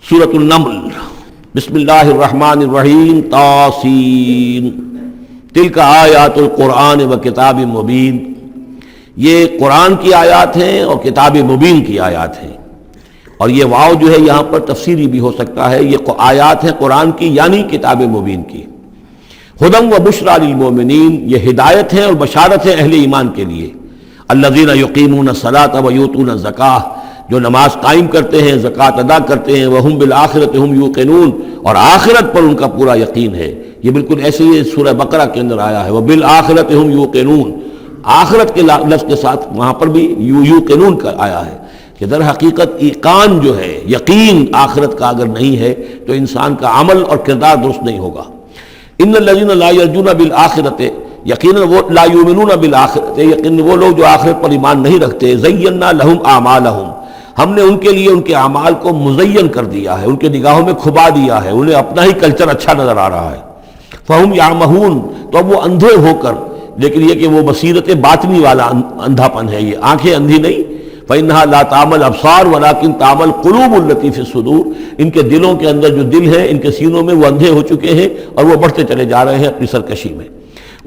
سورۃ النمل، بسم اللہ الرحمن الرحیم، طاسین تلک آیات القرآن و کتاب مبین، یہ قرآن کی آیات ہیں اور کتاب مبین کی آیات ہیں۔ اور یہ واو جو ہے یہاں پر تفسیری بھی ہو سکتا ہے، یہ آیات ہیں قرآن کی یعنی کتاب مبین کی۔ ہدی و بشریٰ للمؤمنین، یہ ہدایت ہے اور بشارت ہے اہل ایمان کے لیے۔ الذین یقیمون الصلاۃ و یؤتون الزکاۃ، جو نماز قائم کرتے ہیں، زکوٰۃ ادا کرتے ہیں، وہم بالآخرۃ ہم یوقنون، اور آخرت پر ان کا پورا یقین ہے۔ یہ بالکل ایسے ہی سورہ بقرہ کے اندر آیا ہے، وبالآخرۃ ہم یوقنون، آخرت کے لفظ کے ساتھ وہاں پر بھی یوقنون کا آیا ہے کہ در حقیقت ایقان جو ہے، یقین آخرت کا اگر نہیں ہے تو انسان کا عمل اور کردار درست نہیں ہوگا۔ ان الذین لا یرجون بالآخرۃ، یقیناً وہ لا یؤمنون بالآخرۃ، یقیناً وہ لوگ جو آخرت پر ایمان نہیں رکھتے، زینا لہم اعمالہم، ہم نے ان کے لیے ان کے اعمال کو مزین کر دیا ہے، ان کے نگاہوں میں کھبا دیا ہے، انہیں اپنا ہی کلچر اچھا نظر آ رہا ہے۔ فہم یعمہون، تو اب وہ اندھے ہو کر، لیکن یہ کہ وہ بصیرت باطنی والا اندھا پن ہے، یہ آنکھیں اندھی نہیں۔ فإنها لا تعمى الأبصار ولكن تعمى القلوب التي في الصدور، ان کے دلوں کے اندر جو دل ہے، ان کے سینوں میں وہ اندھے ہو چکے ہیں اور وہ بڑھتے چلے جا رہے ہیں اپنی سرکشی میں۔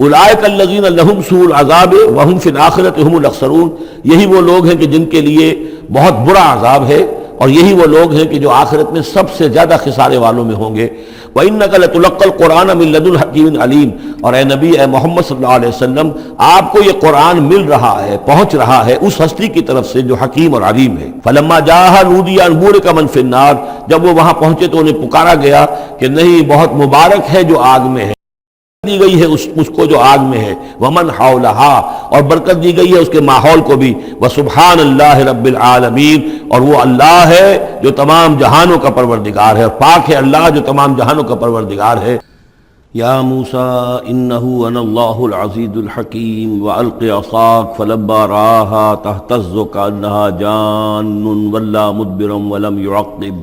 اولئک الذین لہم سوء العذاب وہم فی الآخرۃ ہم الاخسرون، یہی وہ لوگ ہیں کہ جن کے لیے بہت برا عذاب ہے، اور یہی وہ لوگ ہیں کہ جو آخرت میں سب سے زیادہ خسارے والوں میں ہوں گے۔ وَإِنَّكَ لَتُلَقَّى الْقُرْآنَ مِن لَدُنْ حَكِيمٍ عَلِيمٍ، اور اے نبی، اے محمد صلی اللہ علیہ وسلم، آپ کو یہ قرآن مل رہا ہے، پہنچ رہا ہے اس ہستی کی طرف سے جو حکیم اور علیم ہے۔ فَلَمَّا جَاءَهَا نُودِيَ أَن بُورِكَ مَن فِي النَّارِ، جب وہ وہاں پہنچے تو انہیں پکارا گیا کہ نہیں، بہت مبارک ہے جو آگ میں ہے، دی گئی ہے اس کو جو آگ میں ہے، ومن حولہا، اور برکت دی گئی ہے اس کے ماحول کو بھی، وسبحان اللہ رب العالمین، اور وہ اللہ ہے جو تمام جہانوں کا پروردگار ہے، اور پاک ہے اللہ جو تمام جہانوں کا پروردگار ہے۔ یا موسیٰ انہ انا اللہ العزیز الحکیم والق عصاک فلما رآها تہتز کأنہا جان ولا مدبرا ولم يعقب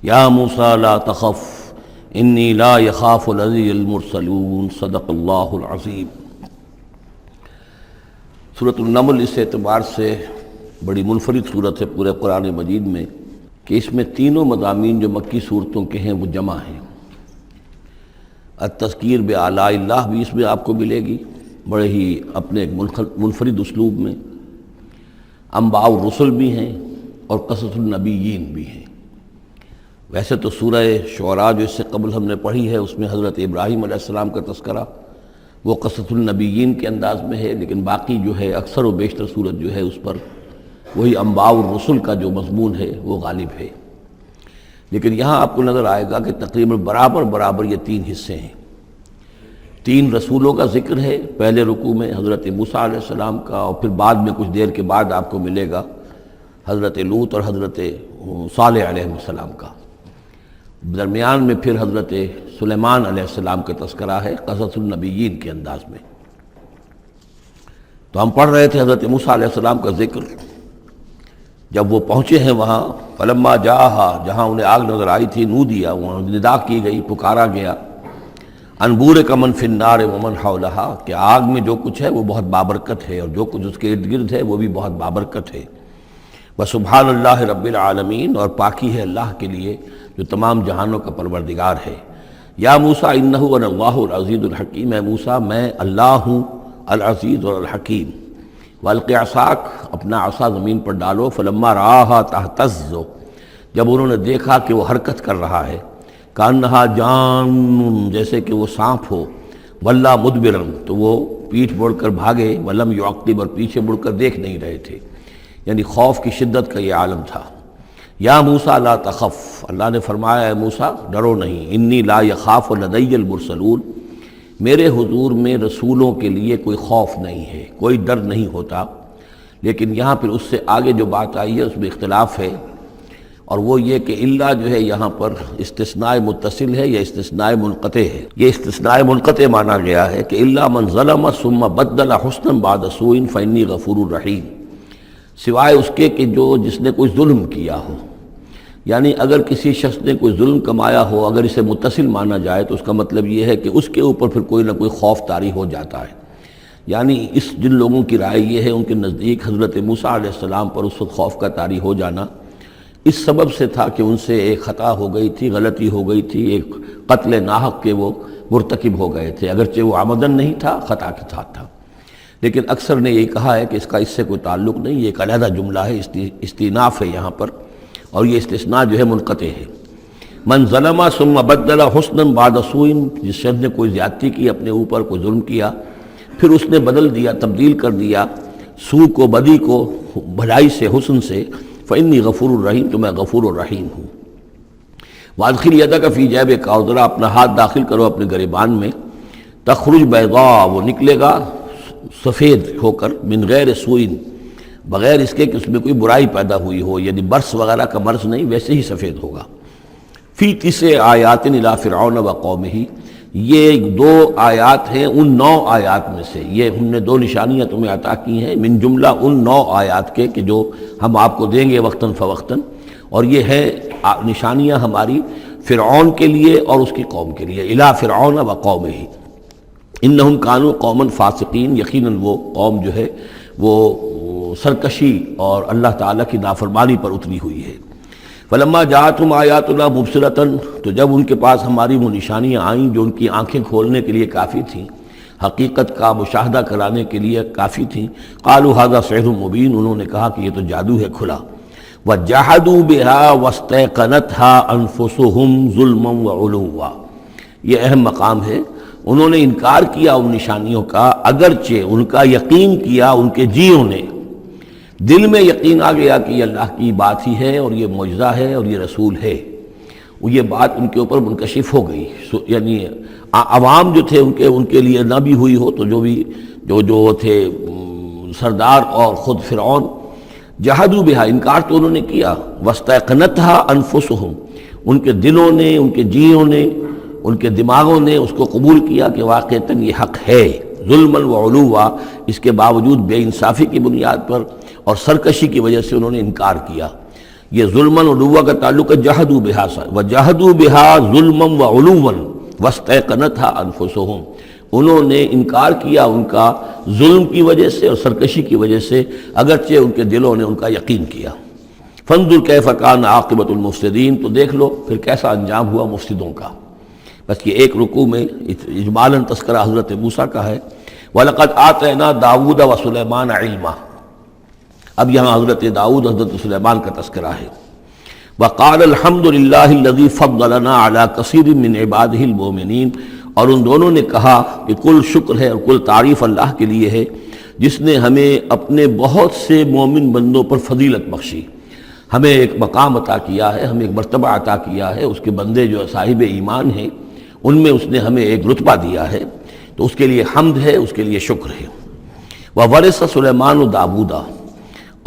یا موسیٰ لا تخف انی لا یخاف لدی المرسلون، صدق اللہ العظیم۔ سورۃ النمل اس اعتبار سے بڑی منفرد صورت ہے پورے قرآن مجید میں کہ اس میں تینوں مضامین جو مکی صورتوں کے ہیں وہ جمع ہیں۔ التذکیر بآلاء اللہ بھی اس میں آپ کو ملے گی، بڑے ہی اپنے ایک منفرد اسلوب میں۔ انباء الرسل بھی ہیں اور قصص النبیین بھی ہیں۔ ویسے تو سورہ شعراء جو اس سے قبل ہم نے پڑھی ہے، اس میں حضرت ابراہیم علیہ السلام کا تذکرہ وہ قصص النبیین کے انداز میں ہے، لیکن باقی جو ہے اکثر و بیشتر صورت جو ہے اس پر وہی انباء الرسل کا جو مضمون ہے وہ غالب ہے۔ لیکن یہاں آپ کو نظر آئے گا کہ تقریباً برابر یہ تین حصے ہیں۔ تین رسولوں کا ذکر ہے، پہلے رکوع میں حضرت موسیٰ علیہ السلام کا، اور پھر بعد میں کچھ دیر کے بعد آپ کو ملے گا حضرت لوط اور حضرت صالح علیہ السلام کا۔ درمیان میں پھر حضرت سلیمان علیہ السلام کا تذکرہ ہے قصص النبیین کے انداز میں۔ تو ہم پڑھ رہے تھے حضرت موسیٰ علیہ السلام کا ذکر، جب وہ پہنچے ہیں وہاں، فلما جاءها، جہاں انہیں آگ نظر آئی تھی، نودیا، وہاں ندا کی گئی، پکارا گیا، ان بورک من فی النار ومن حولہا، کہ آگ میں جو کچھ ہے وہ بہت بابرکت ہے اور جو کچھ اس کے ارد گرد ہے وہ بھی بہت بابرکت ہے۔ وسبحان اللہ رب العالمین، اور پاکی ہے اللہ کے لیے جو تمام جہانوں کا پروردگار ہے۔ یا موسیٰ انہ انا اللہ العزیز الحکیم، اے موسیٰ میں اللہ ہوں العزیز اور الحکیم۔ والق عصاک، اپنا عصا زمین پر ڈالو، فلما رآہا تہتز، جب انہوں نے دیکھا کہ وہ حرکت کر رہا ہے، کأنہا جان، جیسے کہ وہ سانپ ہو، ولا مدبرا، تو وہ پیٹھ موڑ کر بھاگے، ولم یعقب، اور پیچھے مڑ کر دیکھ نہیں رہے تھے، یعنی خوف کی شدت کا یہ عالم تھا۔ یا موسیٰ لا تخف، اللہ نے فرمایا اے موسیٰ ڈرو نہیں، انی لا یخاف لدی المرسلون، میرے حضور میں رسولوں کے لیے کوئی خوف نہیں ہے، کوئی ڈر نہیں ہوتا۔ لیکن یہاں پھر اس سے آگے جو بات آئی ہے اس میں اختلاف ہے، اور وہ یہ کہ اللہ جو ہے یہاں پر استثناء متصل ہے یا استثناء منقطع ہے۔ یہ استثناء منقطع مانا گیا ہے کہ الا من ظلم ثم بدل حسنا بعد سوء فانی غفور رحیم، سوائے اس کے کہ جس نے کوئی ظلم کیا ہو، یعنی اگر کسی شخص نے کوئی ظلم کمایا ہو، اگر اسے متصل مانا جائے تو اس کا مطلب یہ ہے کہ اس کے اوپر پھر کوئی نہ کوئی خوف طاری ہو جاتا ہے۔ یعنی جن لوگوں کی رائے یہ ہے، ان کے نزدیک حضرت موسیٰ علیہ السلام پر اس وقت خوف کا طاری ہو جانا اس سبب سے تھا کہ ان سے ایک خطا ہو گئی تھی، غلطی ہو گئی تھی، ایک قتل ناحق کے وہ مرتکب ہو گئے تھے، اگرچہ وہ عمدن نہیں تھا، خطا کے ساتھ تھا۔ لیکن اکثر نے یہی کہا ہے کہ اس کا اس سے کوئی تعلق نہیں، یہ ایک علیحدہ جملہ ہے، استئناف ہے یہاں پر، اور یہ استثناء جو ہے منقطع ہے۔ من ظلم ثم بدل حسنا بعد سوء، جس شخص نے کوئی زیادتی کی، اپنے اوپر کوئی ظلم کیا، پھر اس نے بدل دیا، تبدیل کر دیا سوء کو، بدی کو، بھلائی سے، حسن سے، فإنی غفور الرحیم، تو میں غفور الرحیم ہوں۔ وادخل یدک فی جیبک، اور ذرا اپنا ہاتھ داخل کرو اپنے گریبان میں، تخرج بیضاء، وہ نکلے گا سفید ہو کر، من غیر سوء، بغیر اس کے کہ اس میں کوئی برائی پیدا ہوئی ہو، یعنی برس وغیرہ کا مرض نہیں، ویسے ہی سفید ہوگا۔ فی 9 آیات الی فرعون و قومہ، یہ 2 آیات ہیں ان 9 آیات میں سے، یہ ہم نے 2 نشانیاں تمہیں عطا کی ہیں من جملہ ان 9 آیات کے کہ جو ہم آپ کو دیں گے وقتاً فوقتاً، اور یہ ہے نشانیاں ہماری فرعون کے لیے اور اس کی قوم کے لیے، الی فرعون و قومہ انہم کانوا قوما فاسقین، یقیناً وہ قوم جو ہے وہ سرکشی اور اللہ تعالیٰ کی نافرمانی پر اتری ہوئی ہے۔ فلما جاءتهم آیاتنا مبصرة، تو جب ان کے پاس ہماری وہ نشانیاں آئیں جو ان کی آنکھیں کھولنے کے لیے کافی تھیں، حقیقت کا مشاہدہ کرانے کے لیے کافی تھیں، قالوا ھذا سحر مبین، انہوں نے کہا کہ یہ تو جادو ہے کھلا۔ وجحدوا بها واستيقنتها انفسهم ظلما وعلوا، یہ اہم مقام ہے، انہوں نے انکار کیا ان نشانیوں کا، اگرچہ ان کا یقین کیا ان کے جیوں نے، دل میں یقین آ گیا کہ یہ اللہ کی بات ہی ہے اور یہ معجزہ ہے اور یہ رسول ہے، وہ یہ بات ان کے اوپر منکشف ہو گئی، یعنی عوام جو تھے ان کے لیے نہ بھی ہوئی ہو، تو جو تھے سردار اور خود فرعون، جحدوا بہا، انکار تو انہوں نے کیا، واستيقنتها انفسهم، ان کے دلوں نے، ان کے جیوں نے، ان کے دماغوں نے اس کو قبول کیا کہ واقعتاً یہ حق ہے، ظلما وعلوا، اس کے باوجود بے انصافی کی بنیاد پر اور سرکشی کی وجہ سے انہوں نے انکار کیا۔ یہ ظلما وعلوا کا تعلق ہے جحدوا بہا سے، وجحدوا بہا ظلما وعلوا واستيقنتها انفسهم، انہوں نے انکار کیا ان کا ظلم کی وجہ سے اور سرکشی کی وجہ سے، اگرچہ ان کے دلوں نے ان کا یقین کیا۔ فانظر کیف کان عاقبۃ المفسدین، تو دیکھ لو پھر کیسا انجام ہوا مفسدوں کا۔ بس یہ ایک رکوع میں اجمالاً تذکرہ حضرت موسیٰ کا ہے، وَلَقَدْ آتَيْنَا دَاوُودَ وَسُلَيْمَانَ عِلْمًا، اب یہاں حضرت داؤد، حضرت سلیمان کا تذکرہ ہے۔ وَقَالَ الْحَمْدُ لِلَّهِ الَّذِي فَضَّلَنَا عَلَى كَثِيرٍ مِّنْ عِبَادِهِ الْمُؤْمِنِينَ، اور ان دونوں نے کہا کہ کل شکر ہے اور کل تعریف اللہ کے لیے ہے جس نے ہمیں اپنے بہت سے مومن بندوں پر فضیلت بخشی، ہمیں ایک مقام عطا کیا ہے، ہمیں ایک مرتبہ عطا کیا ہے، اس کے بندے جو صاحب ایمان ہیں ان میں اس نے ہمیں ایک رتبہ دیا ہے، تو اس کے لیے حمد ہے، اس کے لیے شکر ہے۔ وَوَرِثَ سُلَيْمَانُ دَاوُودَ،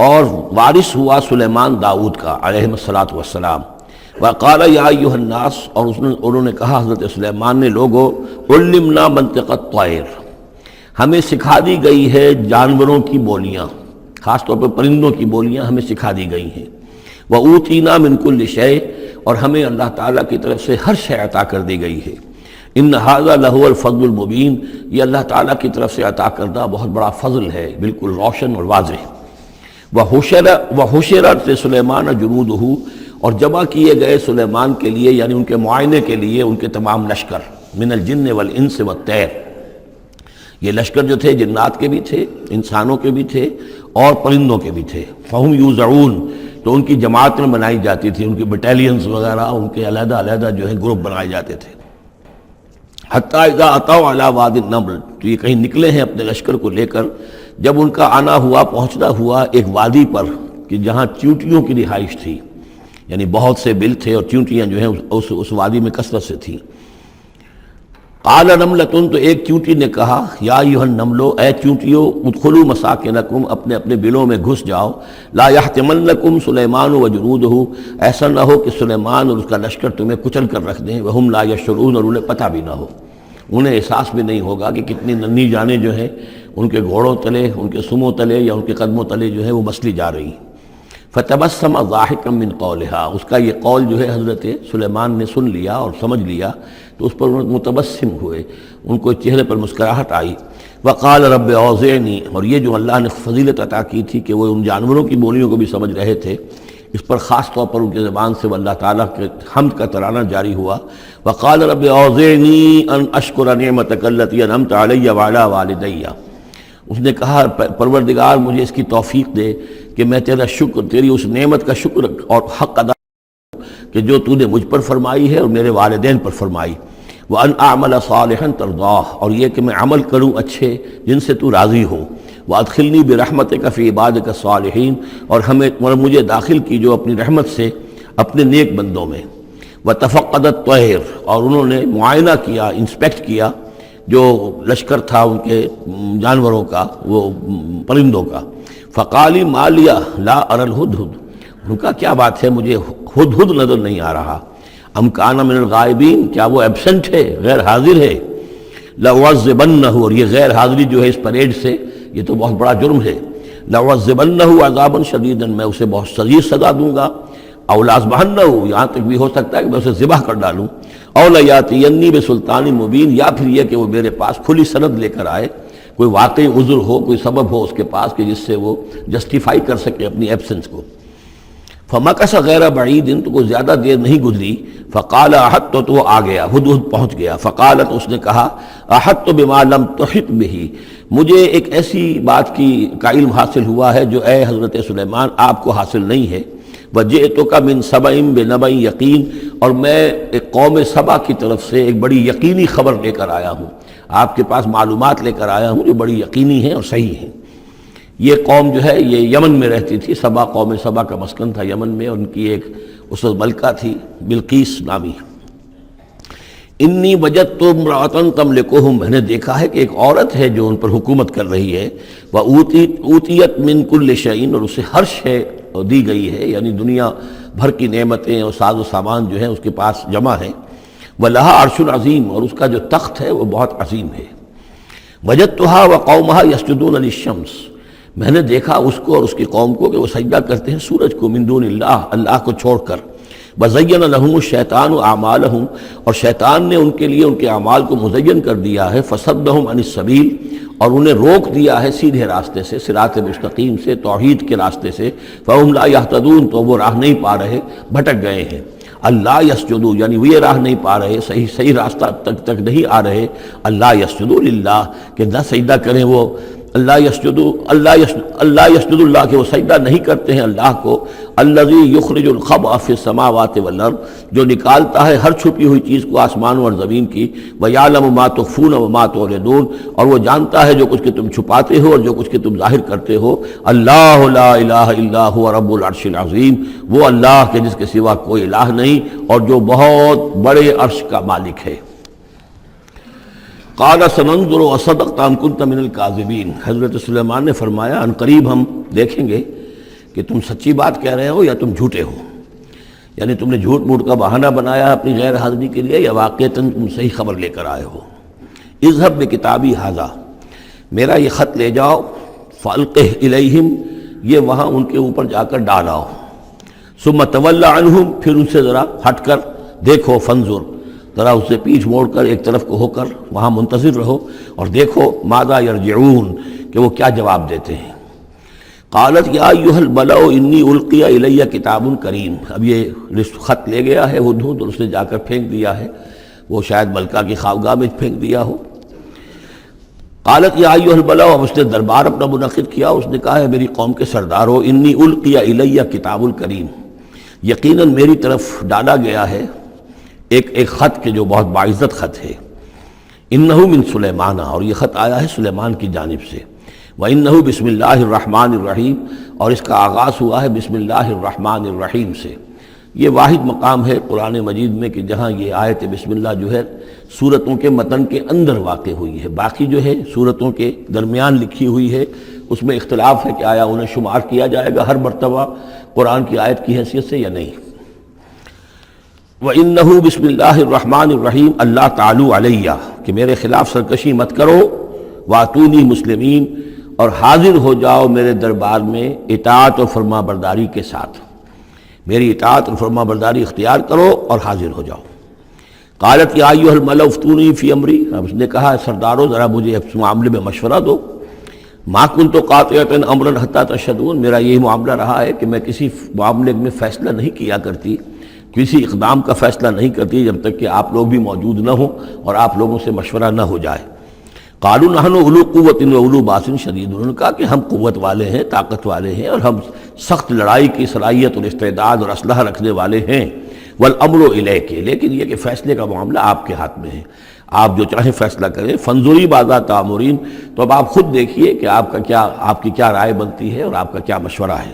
اور وارث ہوا سلیمان داؤد کا علیہ الصلاۃ والسلام۔ وقال یا ایھا الناس، اور انہوں نے کہا حضرت سلیمان نے، لوگو علمنا منطق الطیر، ہمیں سکھا دی گئی ہے جانوروں کی بولیاں، خاص طور پر پرندوں کی بولیاں ہمیں سکھا دی گئی ہیں۔ وَأُوتِینَا مِن كُلِّ شَیْءٍ، اور ہمیں اللہ تعالیٰ کی طرف سے ہر شے عطا کر دی گئی ہے۔ ان ھذا لہو الفضل المبین، یہ اللہ تعالیٰ کی طرف سے عطا کردہ بہت بڑا فضل ہے، بالکل روشن اور واضح۔ وَحُشِرَتْ لِسُلَیْمَانَ جُنُودُهُ، اور جمع کیے گئے سلیمان کے لیے، یعنی ان کے معائنے کے لیے، ان کے تمام لشکر، من الجن والانس والطیر، یہ لشکر جو تھے جنات کے بھی تھے، انسانوں کے بھی تھے اور پرندوں کے بھی تھے۔ فَهُمْ يُوزَعُونَ، تو ان کی جماعتیں بنائی جاتی تھی، ان کے بٹالینز وغیرہ، ان کے علیحدہ علیحدہ جو ہے گروپ بنائے جاتے تھے۔ حتیٰ اذا اتوا علی وادی النمل، تو یہ کہیں نکلے ہیں اپنے لشکر کو لے کر، جب ان کا آنا ہوا، پہنچنا ہوا ایک وادی پر کہ جہاں چیونٹیوں کی رہائش تھی، یعنی بہت سے بل تھے اور چیونٹیاں جو ہیں اس وادی میں کثرت سے تھیں۔ قال نملۃ، تو ایک چیونٹی نے کہا، یا ایھا النمل، اے چیونٹیوں، ادخلوا مساکنکم، اپنے اپنے بلوں میں گھس جاؤ، لا یحطمنکم سلیمان وجنودہ، ایسا نہ ہو کہ سلیمان اور اس کا لشکر تمہیں کچل کر رکھ دیں، وہم لا یشعرون، اور انہیں پتہ بھی نہ ہو، انہیں احساس بھی نہیں ہوگا کہ کتنی ننھی جانیں جو ہیں ان کے گھوڑوں تلے، ان کے سموں تلے یا ان کے قدموں تلے جو ہے وہ مسلی جا رہی ہیں۔ فتبسم ضاحکا من قولہا، اس کا یہ قول جو ہے حضرت سلیمان نے سن لیا اور سمجھ لیا، تو اس پر متبسم ہوئے، ان کو چہرے پر مسکراہٹ آئی۔ وقال رب اوزعنی، اور یہ جو اللہ نے فضیلت عطا کی تھی کہ وہ ان جانوروں کی بولیوں کو بھی سمجھ رہے تھے، اس پر خاص طور پر ان کی زبان سے اللہ تعالیٰ کے حمد کا ترانہ جاری ہوا. وقال رب اوزعنی ان اشکر نعمتک التی انعمت علی وعلی والدی. اس نے کہا پروردگار مجھے اس کی توفیق دے کہ میں تیرا شکر، تیری اس نعمت کا شکر اور حق ادا کہ جو تو نے مجھ پر فرمائی ہے اور میرے والدین پر فرمائی. وَأَنْ أَعْمَلَ صَالِحًا تَرْضَاهُ، اور یہ کہ میں عمل کروں اچھے جن سے تو راضی ہو. وَأَدْخِلْنِي بِرَحْمَتِكَ فِي عِبَادِكَ الصَّالِحِينَ، اور مجھے داخل کی جو اپنی رحمت سے اپنے نیک بندوں میں. وَتَفَقَّدَ الطَّيْرَ، اور انہوں نے معائنہ کیا، انسپیکٹ کیا جو لشکر تھا ان کے جانوروں کا، وہ پرندوں کا. فَقَالِ مَا لِيَ لَا أَرَى الْهُدْهُدْ، ان کا کیا بات ہے مجھے ہدہد نظر نہیں آ رہا. ام کان من الغائبین، کیا وہ ایبسنٹ ہے، غیر حاضر ہے. لَأُعَذِّبَنَّهُ، اور یہ غیر حاضری جو ہے اس پریڈ سے یہ تو بہت بڑا جرم ہے. لَأُعَذِّبَنَّهُ عَذَابًا شَدِيدًا، میں اسے بہت شدید سزا دوں گا. اَوْ لَأَذْبَحَنَّهُ، یہاں تک بھی ہو سکتا ہے کہ میں اسے ذبح کر ڈالوں. اَوْ لَيَأْتِيَنِّي بِسُلْطَانٍ مُبِينٍ، یا پھر یہ کہ وہ میرے پاس کھلی سند لے کر آئے، کوئی واقعی عذر ہو، کوئی سبب ہو اس کے پاس کہ جس سے وہ جسٹیفائی کر سکے اپنی ایبسنس کو. فمکث غیر بعید، تو کوئی زیادہ دیر نہیں گزری. فقال احط، تو وہ آ گیا، ہدہد پہنچ گیا. فقالت، اس نے کہا احط بما لم تحط به، مجھے ایک ایسی بات کا علم حاصل ہوا ہے جو اے حضرت سلیمان آپ کو حاصل نہیں ہے. وجئتک من سبأ بنبأ یقین، اور میں ایک قوم سبا کی طرف سے ایک بڑی یقینی خبر لے کر آیا ہوں، آپ کے پاس معلومات لے کر آیا ہوں جو بڑی یقینی ہیں اور صحیح ہیں. یہ قوم جو ہے یہ یمن میں رہتی تھی، سبا، قوم سبا کا مسکن تھا یمن میں، ان کی ایک اس وقت ملکہ تھی بلقیس نامی. انی وجدت امرأۃ تملکہم، میں نے دیکھا ہے کہ ایک عورت ہے جو ان پر حکومت کر رہی ہے. وَأُوتِیَتْ مِن كُلِّ شَيْءٍ، اور اسے ہر شے دی گئی ہے، یعنی دنیا بھر کی نعمتیں اور ساز و سامان جو ہیں اس کے پاس جمع ہیں. وَلَهَا عَرْشٌ عَظِيمٌ، اور اس کا جو تخت ہے وہ بہت عظیم ہے. وَجَدتُّهَا وَقَوْمَهَا يَسْجُدُونَ لِلشَّمْسِ، میں نے دیکھا اس کو اور اس کی قوم کو کہ وہ سجدہ کرتے ہیں سورج کو، من دون اللہ، اللہ کو چھوڑ کر. وَزَيَّنَ لَهُمُ الشَّيْطَانُ أَعْمَالَهُمْ، اور شیطان نے ان کے لیے ان کے اعمال کو مزین کر دیا ہے. فَصَدَّهُمْ عَنِ السَّبِيلِ، اور انہیں روک دیا ہے سیدھے راستے سے، صراط مستقیم سے، توحید کے راستے سے. فَهُمْ لَا يَهْتَدُونَ، تو وہ راہ نہیں پا رہے، بھٹک گئے ہیں. اللہ یسجدو، یعنی وہ یہ راہ نہیں پا رہے، صحیح راستہ تک نہیں آ رہے. اللہ یسجدو للہ، کہ نہ سجدہ کریں وہ اللہ یسجدو اللہ کہ وہ سجدہ نہیں کرتے ہیں اللہ کو. الذی یخرج الخبء فی السماوات والارض، جو نکالتا ہے ہر چھپی ہوئی چیز کو آسمانوں اور زمین کی. ویعلم ما تخفون وما تعلنون، اور وہ جانتا ہے جو کچھ کہ تم چھپاتے ہو اور جو کچھ کہ تم ظاہر کرتے ہو. اللہ لا الہ الا هو رب العرش العظیم، وہ اللہ کے جس کے سوا کوئی الہ نہیں اور جو بہت بڑے عرش کا مالک ہے. قال سننظر اصدقت ام كنت من الكاذبین، حضرت سلیمان نے فرمایا ان قریب ہم دیکھیں گے کہ تم سچی بات کہہ رہے ہو یا تم جھوٹے ہو، یعنی تم نے جھوٹ موٹ کا بہانہ بنایا اپنی غیر حاضری کے لیے یا واقعتاً تم صحیح خبر لے کر آئے ہو. اذهب بکتابی ھذا، میرا یہ خط لے جاؤ. فالقہ الیہم، یہ وہاں ان کے اوپر جا کر ڈالاؤ. ثم تول عنہم، پھر ان سے ذرا ہٹ کر دیکھو. فانظر، ذرا اس سے پیچھ موڑ کر ایک طرف کو ہو کر وہاں منتظر رہو اور دیکھو. ماذا یرجعون، کہ وہ کیا جواب دیتے ہیں. قالت یا ایھا الملأ انی القی الی کتاب کریم، اب یہ خط لے گیا ہے ہدہد اور اس نے جا کر پھینک دیا ہے، وہ شاید ملکہ کی خوابگاہ میں پھینک دیا ہو. قالت یا ایھا الملأ، اب اس نے دربار اپنا منعقد کیا، اس نے کہا ہے میری قوم کے سردارو، انی القی الی کتاب کریم، یقیناً میری طرف ڈالا گیا ہے ایک خط کے جو بہت باعزت خط ہے. انہو من سلیمان، اور یہ خط آیا ہے سلیمان کی جانب سے. وانہو بسم اللہ الرحمن الرحیم، اور اس کا آغاز ہوا ہے بسم اللہ الرحمن الرحیم سے. یہ واحد مقام ہے قرآن مجید میں کہ جہاں یہ آیت بسم اللہ جو ہے سورتوں کے متن کے اندر واقع ہوئی ہے. باقی جو ہے سورتوں کے درمیان لکھی ہوئی ہے، اس میں اختلاف ہے کہ آیا انہیں شمار کیا جائے گا ہر مرتبہ قرآن کی آیت کی حیثیت سے یا نہیں. وَإِنَّهُ بسم اللہ الرحمن الرحیم اللہ تعالیٰ علیہ، کہ میرے خلاف سرکشی مت کرو. وَأْتُونِي مسلمین، اور حاضر ہو جاؤ میرے دربار میں اطاعت اور فرما برداری کے ساتھ، میری اطاعت اور فرما برداری اختیار کرو اور حاضر ہو جاؤ. قالت یا ایھا الملأ افتونی فی امری، اب اس نے کہا سردارو ذرا مجھے اس معاملے میں مشورہ دو. ما کنت قاطعۃ امرا حتی تشہدون، میرا یہی معاملہ رہا ہے کہ میں کسی معاملے میں فیصلہ نہیں کیا کرتی، کسی اقدام کا فیصلہ نہیں کرتی جب تک کہ آپ لوگ بھی موجود نہ ہوں اور آپ لوگوں سے مشورہ نہ ہو جائے۔ قالوا نحن اولو قوت و اولو باس شدید، انہوں نے کہا کہ ہم قوت والے ہیں، طاقت والے ہیں، اور ہم سخت لڑائی کی صلاحیت اور استعداد اور اسلحہ رکھنے والے ہیں۔ والامر الیک، لیکن یہ کہ فیصلے کا معاملہ آپ کے ہاتھ میں ہے، آپ جو چاہیں فیصلہ کریں۔ فانظری ماذا تأمرین، تو اب آپ خود دیکھیے کہ آپ کی کیا رائے بنتی ہے اور آپ کا کیا مشورہ ہے۔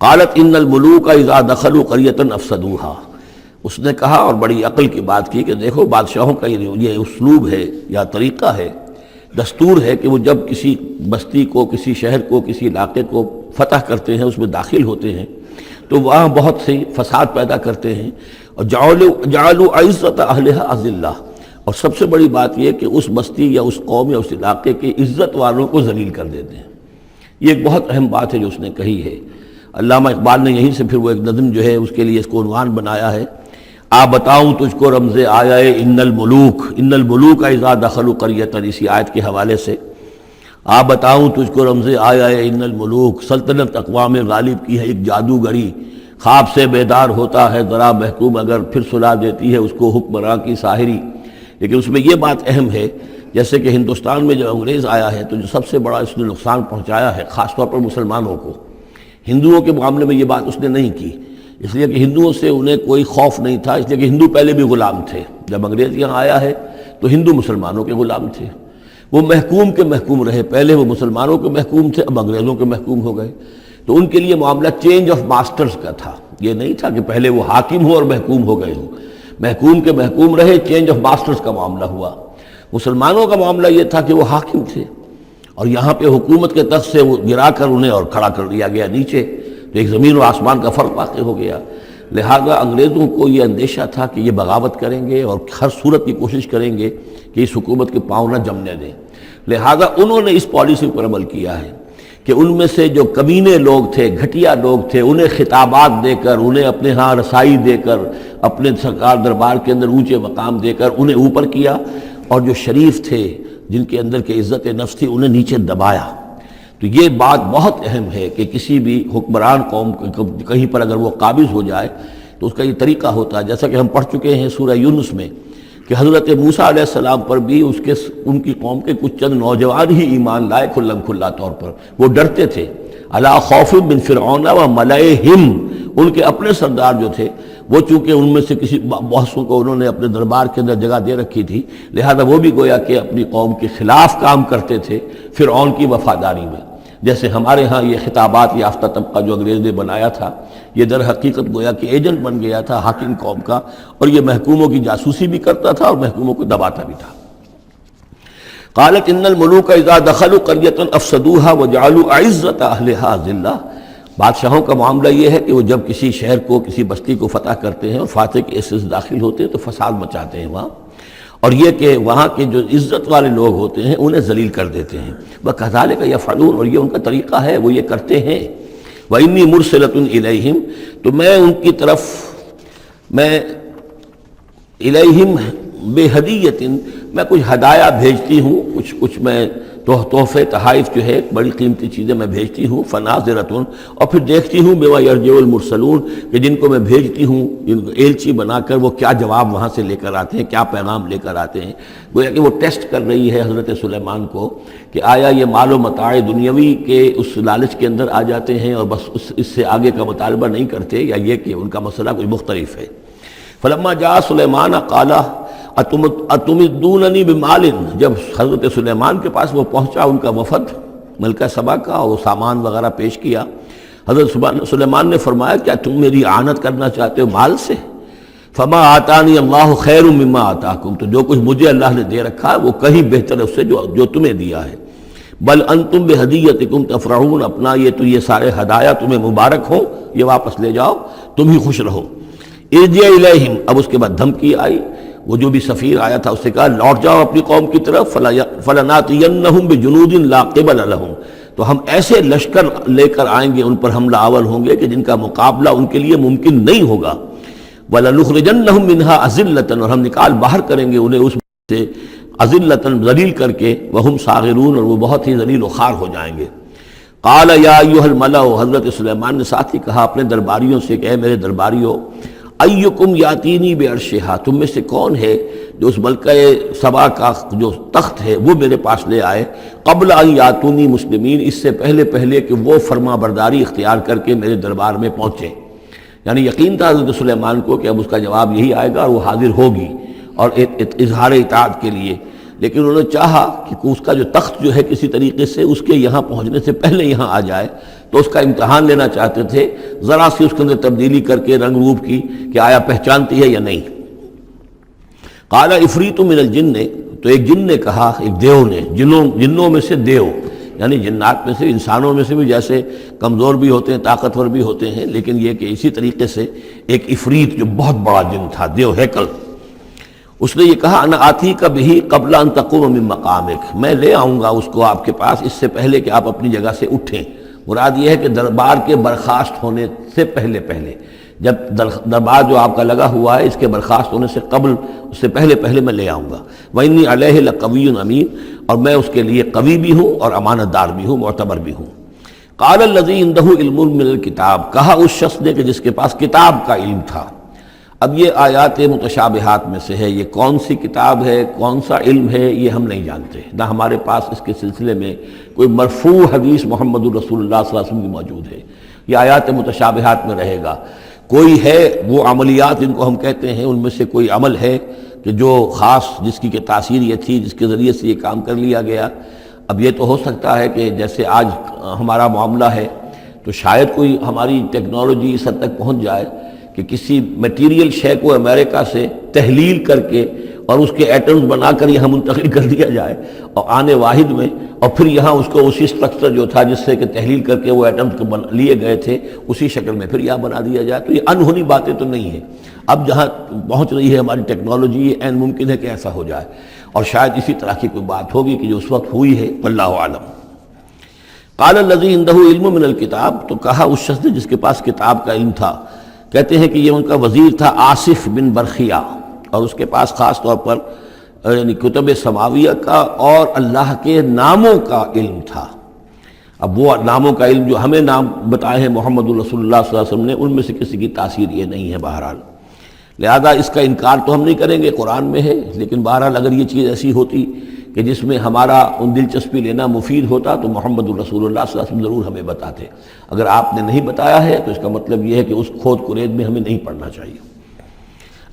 قالت ان الملوک اذا دخلوا قریۃ افسدوها، اس نے کہا اور بڑی عقل کی بات کی کہ دیکھو بادشاہوں کا یہ اسلوب ہے یا طریقہ ہے، دستور ہے کہ وہ جب کسی بستی کو، کسی شہر کو، کسی علاقے کو فتح کرتے ہیں، اس میں داخل ہوتے ہیں تو وہاں بہت سے فساد پیدا کرتے ہیں، اور جعلوا عزت اہلها اذلہ، اور سب سے بڑی بات یہ کہ اس بستی یا اس قوم یا اس علاقے کے عزت والوں کو ذلیل کر دیتے ہیں۔ یہ ایک بہت اہم بات ہے جو اس نے کہی ہے۔ علامہ اقبال نے یہیں سے پھر وہ ایک نظم جو ہے اس کے لیے اس کو عنوان بنایا ہے، آ بتاؤں تجھ کو رمز آیا ان الملوک اذا دخلوا قریۃ، اسی آیت کے حوالے سے آ بتاؤں تجھ کو رمز آیا ان الملوک، سلطنت اقوام غالب کی ہے ایک جادوگری، خواب سے بیدار ہوتا ہے ذرا محکوم اگر پھر سلا دیتی ہے اس کو حکمراں کی ساحری۔ لیکن اس میں یہ بات اہم ہے، جیسے کہ ہندوستان میں جب انگریز آیا ہے تو جو سب سے بڑا اس نے نقصان پہنچایا ہے خاص طور پر مسلمانوں کو، ہندوؤں کے معاملے میں یہ بات اس نے نہیں کی، اس لیے کہ ہندوؤں سے انہیں کوئی خوف نہیں تھا، اس لیے کہ ہندو پہلے بھی غلام تھے۔ جب انگریز یہاں آیا ہے تو ہندو مسلمانوں کے غلام تھے، وہ محکوم کے محکوم رہے، پہلے وہ مسلمانوں کے محکوم تھے، اب انگریزوں کے محکوم ہو گئے۔ تو ان کے لیے معاملہ چینج آف ماسٹرز کا تھا، یہ نہیں تھا کہ پہلے وہ حاکم ہو اور محکوم ہو گئے ہوں، محکوم کے محکوم رہے، چینج آف ماسٹرز کا معاملہ ہوا۔ مسلمانوں کا معاملہ یہ تھا کہ وہ حاکم تھے اور یہاں پہ حکومت کے تخت سے وہ گرا کر انہیں اور کھڑا کر دیا گیا نیچے، تو ایک زمین و آسمان کا فرق واقع ہو گیا۔ لہذا انگریزوں کو یہ اندیشہ تھا کہ یہ بغاوت کریں گے اور ہر صورت کی کوشش کریں گے کہ اس حکومت کے پاؤں نہ جمنے دیں، لہذا انہوں نے اس پالیسی پر عمل کیا ہے کہ ان میں سے جو کمینے لوگ تھے، گھٹیا لوگ تھے، انہیں خطابات دے کر، انہیں اپنے ہاں رسائی دے کر، اپنے سرکار دربار کے اندر اونچے مقام دے کر انہیں اوپر کیا، اور جو شریف تھے جن کے اندر کے عزت نفس تھی انہیں نیچے دبایا۔ تو یہ بات بہت اہم ہے کہ کسی بھی حکمران قوم کہیں پر اگر وہ قابض ہو جائے تو اس کا یہ طریقہ ہوتا ہے، جیسا کہ ہم پڑھ چکے ہیں سورہ یونس میں کہ حضرت موسیٰ علیہ السلام پر بھی ان کی قوم کے کچھ چند نوجوان ہی ایمان لائے کھلا طور پر، وہ ڈرتے تھے۔ الا خوف من فرعون و ملئہم، ان کے اپنے سردار جو تھے وہ چونکہ ان میں سے کسی بہتوں کو انہوں نے اپنے دربار کے اندر جگہ دے رکھی تھی، لہذا وہ بھی گویا کہ اپنی قوم کے خلاف کام کرتے تھے فرعون کی وفاداری میں۔ جیسے ہمارے ہاں یہ خطابات یافتہ طبقہ جو انگریز نے بنایا تھا، یہ در حقیقت گویا کہ ایجنٹ بن گیا تھا حاکم قوم کا، اور یہ محکوموں کی جاسوسی بھی کرتا تھا اور محکوموں کو دباتا بھی تھا۔ قالت ان الملوک اذا دخلوا قریۃ افسدوها وجعلوا اعزۃ اہلها ذلہ، بادشاہوں کا معاملہ یہ ہے کہ وہ جب کسی شہر کو، کسی بستی کو فتح کرتے ہیں اور فاتح کے حصے سے داخل ہوتے ہیں تو فساد مچاتے ہیں وہاں، اور یہ کہ وہاں کے جو عزت والے لوگ ہوتے ہیں انہیں ذلیل کر دیتے ہیں۔ وَكَذَلِكَ يَفْعَلُونَ، اور یہ ان کا طریقہ ہے، وہ یہ کرتے ہیں۔ وَإِنِّي مُرْسِلَةٌ إِلَيْهِمْ، تو میں ان کی طرف، میں إِلَيْهِمْ بِهَدِيَّةٍ، میں کچھ ہدایہ بھیجتی ہوں، کچھ میں تحفے تحائف جو ہے بڑی قیمتی چیزیں میں بھیجتی ہوں۔ فناظرۃ، اور پھر دیکھتی ہوں بما یرجع المرسلون، کہ جن کو میں بھیجتی ہوں جن کو ایلچی بنا کر وہ کیا جواب وہاں سے لے کر آتے ہیں، کیا پیغام لے کر آتے ہیں۔ گویا کہ وہ ٹیسٹ کر رہی ہے حضرت سلیمان کو کہ آیا یہ مال و متاع دنیاوی کے اس لالچ کے اندر آ جاتے ہیں اور بس اس سے آگے کا مطالبہ نہیں کرتے، یا یہ کہ ان کا مسئلہ کوئی مختلف ہے۔ فلما جاء سلیمان قال اتمدوننی بمال، جب حضرت سلیمان کے پاس وہ پہنچا ان کا وفد ملکہ سبا کا، اور وہ سامان وغیرہ پیش کیا، حضرت سلیمان نے فرمایا کیا تم میری اعانت کرنا چاہتے ہو مال سے؟ فما آتانی اللہ خیر مما آتاکم، تو جو کچھ مجھے اللہ نے دے رکھا ہے وہ کہیں بہتر ہے اس سے جو تمہیں دیا ہے۔ بل انتم بہدیتکم تفرحون، اپنا یہ سارے ہدایہ تمہیں مبارک ہوں، یہ واپس لے جاؤ، تم ہی خوش رہو۔ ارجع الیہم، اب اس کے بعد دھمکی آئی، وہ جو بھی سفیر آیا تھا اس سے کہا لوٹ جاؤ اپنی قوم کی طرف، فلناتینہم بجنود لا قبل لہم، تو ہم ایسے لشکر لے کر آئیں گے ان پر حملہ آور ہوں گے کہ جن کا مقابلہ ان کے لیے ممکن نہیں ہوگا۔ وَلَنُخْرِجَنَّهُم مِّنْهَا أَذِلَّةً، اور ہم نکال باہر کریں گے انہیں اس سے اذلۃ ذلیل کر کے، وہم صاغرون اور وہ بہت ہی ذلیل و خوار ہو جائیں گے۔ قال یا ایھا الملأ، حضرت سلیمان نے ساتھ ہی کہا اپنے درباریوں سے کہ اے میرے درباریوں، ایکم یاتینی بعرشھا، تم میں سے کون ہے جو اس ملکہ سبا کا جو تخت ہے وہ میرے پاس لے آئے، قبل ان یاتونی مسلمین، اس سے پہلے کہ وہ فرما برداری اختیار کر کے میرے دربار میں پہنچے۔ یعنی یقین تھا حضرت سلیمان کو کہ اب اس کا جواب یہی آئے گا اور وہ حاضر ہوگی اور اظہار اطاعت کے لیے، لیکن انہوں نے چاہا کہ اس کا جو تخت جو ہے کسی طریقے سے اس کے یہاں پہنچنے سے پہلے یہاں آ جائے، تو اس کا امتحان لینا چاہتے تھے، ذرا سی اس کے اندر تبدیلی کر کے رنگ روپ کی کہ آیا پہچانتی ہے یا نہیں۔ قال عفریت من الجن، تو ایک جن نے کہا، ایک دیو نے، جنوں میں سے دیو، یعنی جنات میں سے، انسانوں میں سے بھی جیسے کمزور بھی ہوتے ہیں، طاقتور بھی ہوتے ہیں، لیکن یہ کہ اسی طریقے سے ایک عفریت جو بہت بڑا جن تھا، دیو ہیکل، اس نے یہ کہا انا آتی کا بھی قبل ان تقوم من مقامک، میں لے آؤں گا اس کو آپ کے پاس اس سے پہلے کہ آپ اپنی جگہ سے اٹھیں۔ مراد یہ ہے کہ دربار کے برخاست ہونے سے پہلے جب دربار جو آپ کا لگا ہوا ہے اس کے برخاست ہونے سے قبل، اس سے پہلے میں لے آؤں گا۔ وإنی علیہ لقوی امین، اور میں اس کے لیے قوی بھی ہوں اور امانت دار بھی ہوں، معتبر بھی ہوں۔ قال الذی عندہ علم من الکتاب، کہا اس شخص نے کہ جس کے پاس کتاب کا علم تھا۔ اب یہ آیات متشابہات میں سے ہے، یہ کون سی کتاب ہے، کون سا علم ہے، یہ ہم نہیں جانتے، نہ ہمارے پاس اس کے سلسلے میں کوئی مرفوع حدیث محمد الرسول اللہ صلی اللہ علیہ وسلم کی موجود ہے۔ یہ آیات متشابہات میں رہے گا۔ کوئی ہے وہ عملیات جن کو ہم کہتے ہیں، ان میں سے کوئی عمل ہے کہ جو خاص جس کی کہ تاثیر یہ تھی، جس کے ذریعے سے یہ کام کر لیا گیا۔ اب یہ تو ہو سکتا ہے کہ جیسے آج ہمارا معاملہ ہے تو شاید کوئی ہماری ٹیکنالوجی اس حد تک پہنچ جائے کہ کسی میٹیریل شے کو امریکہ سے تحلیل کر کے اور اس کے ایٹمز بنا کر یہاں منتقل کر دیا جائے، اور آنے واحد میں، اور پھر یہاں اس کو اسی سٹرکچر جو تھا جس سے کہ تحلیل کر کے وہ ایٹمز کو لیے گئے تھے اسی شکل میں پھر یہاں بنا دیا جائے۔ تو یہ انہونی باتیں تو نہیں ہیں، اب جہاں پہنچ رہی ہے ہماری ٹیکنالوجی، یہ عین ممکن ہے کہ ایسا ہو جائے، اور شاید اسی طرح کی کوئی بات ہوگی کہ جو اس وقت ہوئی ہے، واللہ اعلم۔ قال الذی عندہ علم من الکتاب، تو کہا اس شخص نے جس کے پاس کتاب کا علم تھا، کہتے ہیں کہ یہ ان کا وزیر تھا آصف بن برخیہ، اور اس کے پاس خاص طور پر یعنی کتب سماویہ کا اور اللہ کے ناموں کا علم تھا۔ اب وہ ناموں کا علم جو ہمیں نام بتائے ہیں محمد الرسول اللہ صلی اللہ علیہ وسلم نے، ان میں سے کسی کی تاثیر یہ نہیں ہے بہرحال، لہذا اس کا انکار تو ہم نہیں کریں گے، قرآن میں ہے، لیکن بہرحال اگر یہ چیز ایسی ہوتی کہ جس میں ہمارا ان دلچسپی لینا مفید ہوتا تو محمد الرسول اللہ صلی اللہ علیہ وسلم ضرور ہمیں بتاتے۔ اگر آپ نے نہیں بتایا ہے تو اس کا مطلب یہ ہے کہ اس کھود کرید میں ہمیں نہیں پڑھنا چاہیے۔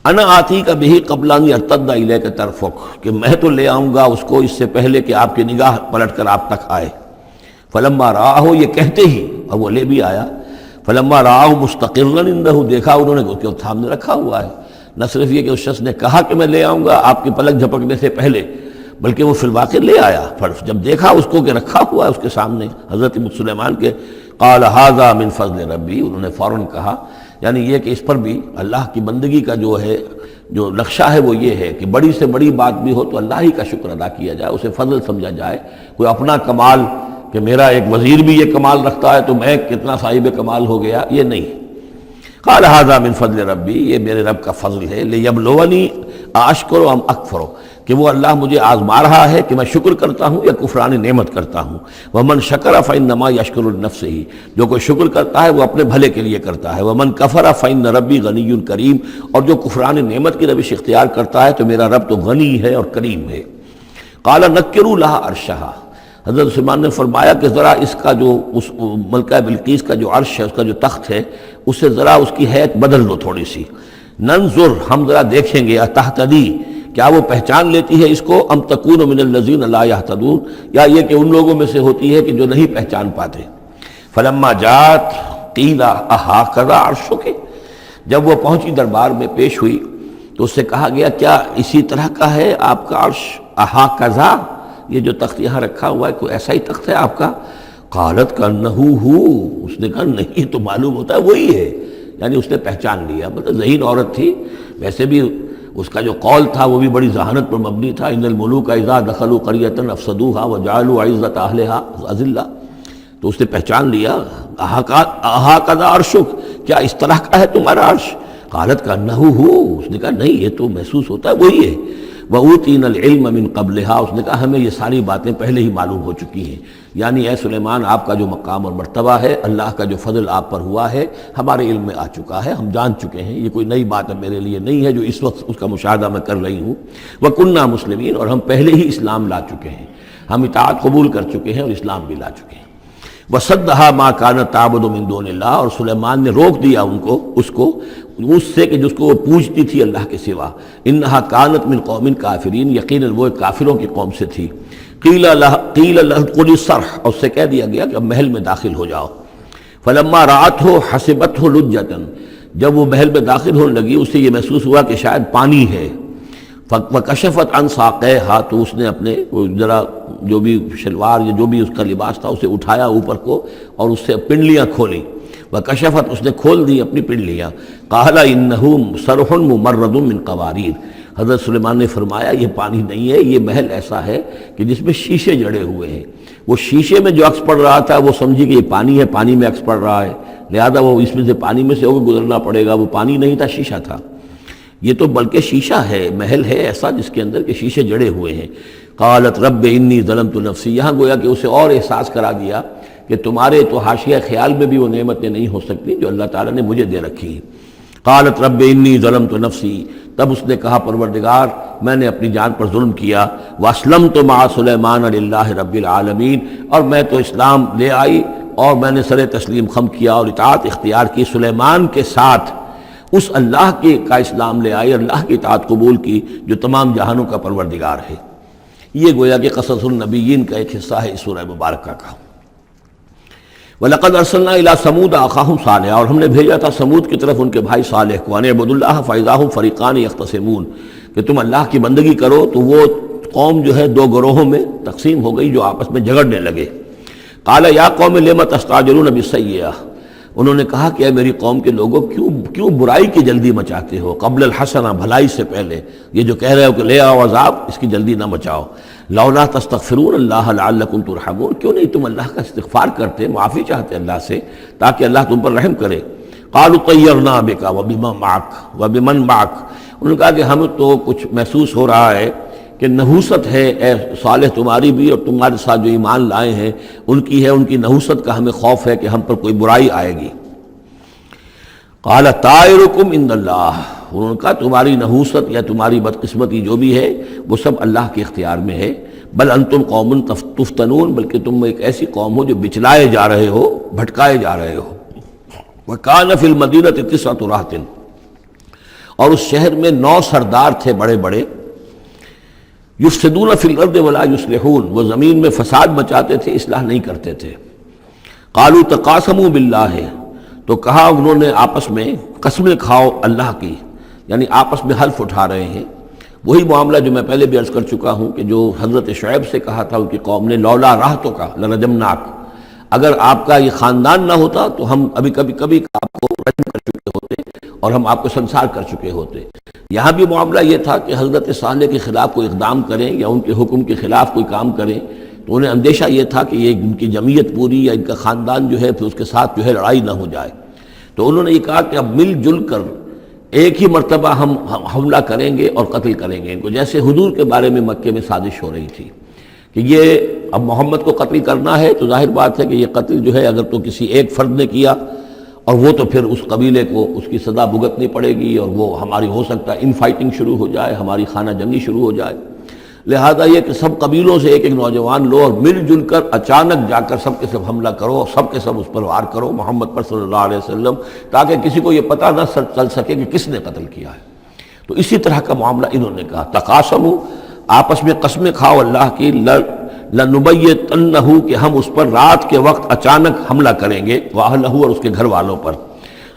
انا آتی کا بھی قبل ان یرتد الیک طرفک، کہ میں تو لے آؤں گا اس کو اس سے پہلے کہ آپ کی نگاہ پلٹ کر آپ تک آئے۔ فلما رآہ، یہ کہتے ہی اور وہ لے بھی آیا، فلما رآہ مستقرا عندہ، دیکھا انہوں نے کہ وہ سامنے رکھا ہوا ہے۔ نہ صرف یہ کہ اس شخص نے کہا کہ میں لے آؤں گا آپ کے پلک جھپکنے سے پہلے، بلکہ وہ فی الواقع لے آیا، پھر جب دیکھا اس کو کہ رکھا ہوا ہے اس کے سامنے حضرت سلیمان کے، قال ھذا من فضل ربی، انہوں نے فوراً کہا، یعنی یہ کہ اس پر بھی اللہ کی بندگی کا جو ہے جو نقشہ ہے وہ یہ ہے کہ بڑی سے بڑی بات بھی ہو تو اللہ ہی کا شکر ادا کیا جائے، اسے فضل سمجھا جائے، کوئی اپنا کمال کہ میرا ایک وزیر بھی یہ کمال رکھتا ہے تو میں کتنا صاحب کمال ہو گیا، یہ نہیں۔ قال ھذا من فضل ربی، یہ میرے رب کا فضل ہے، لیبلونی اشکر ام اکفر، کہ وہ اللہ مجھے آزما رہا ہے کہ میں شکر کرتا ہوں یا کفران نعمت کرتا ہوں۔ ومن شکر فانما یشکر لنفسہ، جو کوئی شکر کرتا ہے وہ اپنے بھلے کے لیے کرتا ہے۔ ومن کفر فان ربی غنی کریم، اور جو کفران نعمت کی روش اختیار کرتا ہے تو میرا رب تو غنی ہے اور کریم ہے۔ قال نکروا لها عرشھا، حضرت سلیمان نے فرمایا کہ ذرا اس کا جو اس ملکہ بلقیس کا جو عرش ہے، اس کا جو تخت ہے، اس سے ذرا اس کی حیت بدل دو تھوڑی سی، ننظر، ہم ذرا دیکھیں گے، اتہتدی، کیا وہ پہچان لیتی ہے اس کو، ام تکون من الذین لا یہتدون، یا یہ کہ ان لوگوں میں سے ہوتی ہے کہ جو نہیں پہچان پاتے۔ فلما جات قیل اھاکذا عرشک، جب وہ پہنچی دربار میں پیش ہوئی تو اس سے کہا گیا کیا اسی طرح کا ہے آپ کا عرش، اھاکذا، یہ جو تخت یہاں رکھا ہوا ہے کوئی ایسا ہی تخت ہے آپ کا؟ قالت کانہ ہو، اس نے کہا نہیں، تو معلوم ہوتا ہے وہی ہے، یعنی اس نے پہچان لیا، مطلب ذہین عورت تھی، ویسے بھی اس کا جو قول تھا وہ بھی بڑی ذہانت پر مبنی تھا، ان الملوک اذا دخلوا قریۃ افسدوها وجعلوا عزت اہلها اذلہ، تو اس نے پہچان لیا، اھاکذا عرشک، کیا اس طرح کا ہے تمہارا عرش؟ قالت کانہ ہو، اس نے کہا نہیں، یہ تو محسوس ہوتا ہے وہی ہے۔ وَأُوتِينَا الْعِلْمَ مِن قَبْلِهَا، اس نے کہا ہمیں یہ ساری باتیں پہلے ہی معلوم ہو چکی ہیں، یعنی اے سلیمان آپ کا جو مقام اور مرتبہ ہے، اللہ کا جو فضل آپ پر ہوا ہے ہمارے علم میں آ چکا ہے، ہم جان چکے ہیں، یہ کوئی نئی بات میرے لیے نہیں ہے جو اس وقت اس کا مشاہدہ میں کر رہی ہوں۔ وَكُنَّا مُسْلِمِينَ، اور ہم پہلے ہی اسلام لا چکے ہیں، ہم اطاعت قبول کر چکے ہیں اور اسلام بھی لا چکے ہیں۔ وَصَدَّهَا مَا كَانَتْ تَعْبُدُ مِن دُونِ اللَّهِ، اور سلیمان نے روک دیا اس سے کہ جس کو وہ پوجتی تھی اللہ کے سوا۔ إِنَّهَا كَانَتْ مِن قَوْمٍ كَافِرِينَ، یقیناً وہ کافروں کی قوم سے تھی۔ قِيلَ لَهُ ادْخُلِي الصَّرْحَ، اور اس سے کہہ دیا گیا کہ اب محل میں داخل ہو جاؤ۔ فَلَمَّا رَأَتْهُ حَسِبَتْهُ لُجَّةً، جب وہ محل میں داخل ہونے لگی اسے یہ محسوس ہوا کہ شاید پانی ہے۔ وَكَشَفَتْ عَنْ سَاقَيْهَا، تو اس نے اپنے ذرا جو بھی شلوار یا جو بھی اس کا لباس تھا اسے اٹھایا اوپر کو اور اس سے پنڈلیاں کھولی۔ وَكَشَفَتْ، اس نے کھول دی اپنی پنڈلیاں۔ قَالَ إِنَّهُ صَرْحٌ مُمَرَّدٌ مِّن قَوَارِيرَ، حضرت سلیمان نے فرمایا یہ پانی نہیں ہے، یہ محل ایسا ہے کہ جس میں شیشے جڑے ہوئے ہیں۔ وہ شیشے میں جو عکس پڑ رہا تھا وہ سمجھی کہ یہ پانی ہے، پانی میں عکس پڑ رہا ہے، لہذا وہ اس میں سے پانی میں سے ہو کے گزرنا پڑے گا، وہ پانی نہیں تھا، شیشہ تھا۔ یہ تو بلکہ شیشہ ہے، محل ہے ایسا جس کے اندر کہ شیشے جڑے ہوئے ہیں۔ قالت رب انی ظلمت نفسی، یہاں گویا کہ اسے اور احساس کرا دیا کہ تمہارے تو حاشیہ خیال میں بھی وہ نعمتیں نہیں ہو سکتی جو اللہ تعالیٰ نے مجھے دے رکھی ہیں۔ قالت رب انی ظلمت نفسی، تب اس نے کہا پروردگار میں نے اپنی جان پر ظلم کیا۔ واسلمت مع سلیمان للہ رب العالمین، اور میں تو اسلام لے آئی اور میں نے سر تسلیم خم کیا اور اطاعت اختیار کی سلیمان کے ساتھ، اس اللہ کا اسلام لے آئی، اللہ کی اطاعت قبول کی جو تمام جہانوں کا پروردگار ہے۔ یہ گویا کہ قصص النبیین کا ایک حصہ ہے اس سورہ مبارکہ کا۔ وَلَقَدْ أَرْسَلْنَا إِلَىٰ ثَمُودَ أَخَاهُمْ صَالِحًا، اور ہم نے بھیجا تھا سمود کی طرف ان کے بھائی صالح کو، أَنِ اعْبُدُوا اللَّهَ فَإِذَا هُمْ فَرِيقَانِ يَخْتَصِمُونَ، کہ تم اللہ کی بندگی کرو تو وہ قوم جو ہے دو گروہوں میں تقسیم ہو گئی جو آپس میں جھگڑنے لگے۔ قَالَ يَا قَوْمِ لِمَ تَسْتَعْجِلُونَ بِالسَّيِّئَةِ، انہوں نے کہا کہ اے میری قوم کے لوگوں کیوں برائی کی جلدی مچاتے ہو، قبل الحسنہ، بھلائی سے پہلے، یہ جو کہہ رہے ہو کہ لے آؤ عذاب، اس کی جلدی نہ مچاؤ۔ لولا تستغفرون اللہ لعلکم ترحمون، کیوں نہیں تم اللہ کا استغفار کرتے، معافی چاہتے اللہ سے تاکہ اللہ تم پر رحم کرے۔ قالوا طیرنا بک وبمن معک، انہوں نے کہا کہ ہمیں تو کچھ محسوس ہو رہا ہے کہ نحوست ہے اے صالح تمہاری بھی، اور تمہارے ساتھ جو ایمان لائے ہیں ان کی ہے، ان کی نحوست کا ہمیں خوف ہے کہ ہم پر کوئی برائی آئے گی۔ قال طائرکم عند اللہ، انہوں نے کہا تمہاری نحوست یا تمہاری بدقسمتی جو بھی ہے وہ سب اللہ کے اختیار میں ہے۔ بل انتم قوم تفتنون، بلکہ تم ایک ایسی قوم ہو جو بچلائے جا رہے ہو، بھٹکائے جا رہے ہو۔ وکان فی المدینۃ 9 رہط، اور اس شہر میں 9 سردار تھے بڑے بڑے، یفسدون فی الارض ولا یصلحون، وہ زمین میں فساد مچاتے تھے، اصلاح نہیں کرتے تھے۔ قالوا تقاسموا باللہ، تو کہا انہوں نے آپس میں قسمیں کھاؤ اللہ کی، یعنی آپس میں حلف اٹھا رہے ہیں۔ وہی معاملہ جو میں پہلے بھی عرض کر چکا ہوں کہ جو حضرت شعیب سے کہا تھا ان کی قوم نے، لولا رہتک لرجمناک، اگر آپ کا یہ خاندان نہ ہوتا تو ہم ابھی کبھی آپ کو رجم کر چکے ہوتے اور ہم آپ کو سنسار کر چکے ہوتے۔ یہاں بھی معاملہ یہ تھا کہ حضرت صالح کے خلاف کوئی اقدام کریں یا ان کے حکم کے خلاف کوئی کام کریں تو انہیں اندیشہ یہ تھا کہ یہ ان کی جمعیت پوری یا ان کا خاندان جو ہے پھر اس کے ساتھ جو ہے لڑائی نہ ہو جائے۔ تو انہوں نے یہ کہا کہ اب مل جل کر ایک ہی مرتبہ ہم حملہ کریں گے اور قتل کریں گے ان کو، جیسے حضور کے بارے میں مکے میں سازش ہو رہی تھی کہ یہ اب محمد کو قتل کرنا ہے، تو ظاہر بات ہے کہ یہ قتل جو ہے اگر تو کسی ایک فرد نے کیا اور وہ تو پھر اس قبیلے کو اس کی سزا بھگتنی پڑے گی، اور وہ ہماری ہو سکتا ہے ان فائٹنگ شروع ہو جائے، ہماری خانہ جنگی شروع ہو جائے۔ لہذا یہ کہ سب قبیلوں سے ایک ایک نوجوان لو اور مل جل کر اچانک جا کر سب کے سب حملہ کرو اور سب کے سب اس پر وار کرو محمد پر صلی اللہ علیہ وسلم، تاکہ کسی کو یہ پتہ نہ چل سکے کہ کس نے قتل کیا ہے۔ تو اسی طرح کا معاملہ انہوں نے کہا، تقاسموا، آپس میں قسمیں کھاؤ اللہ کی، لنبیتنہ، کہ ہم اس پر رات کے وقت اچانک حملہ کریں گے، واہلہ، اور اس کے گھر والوں پر،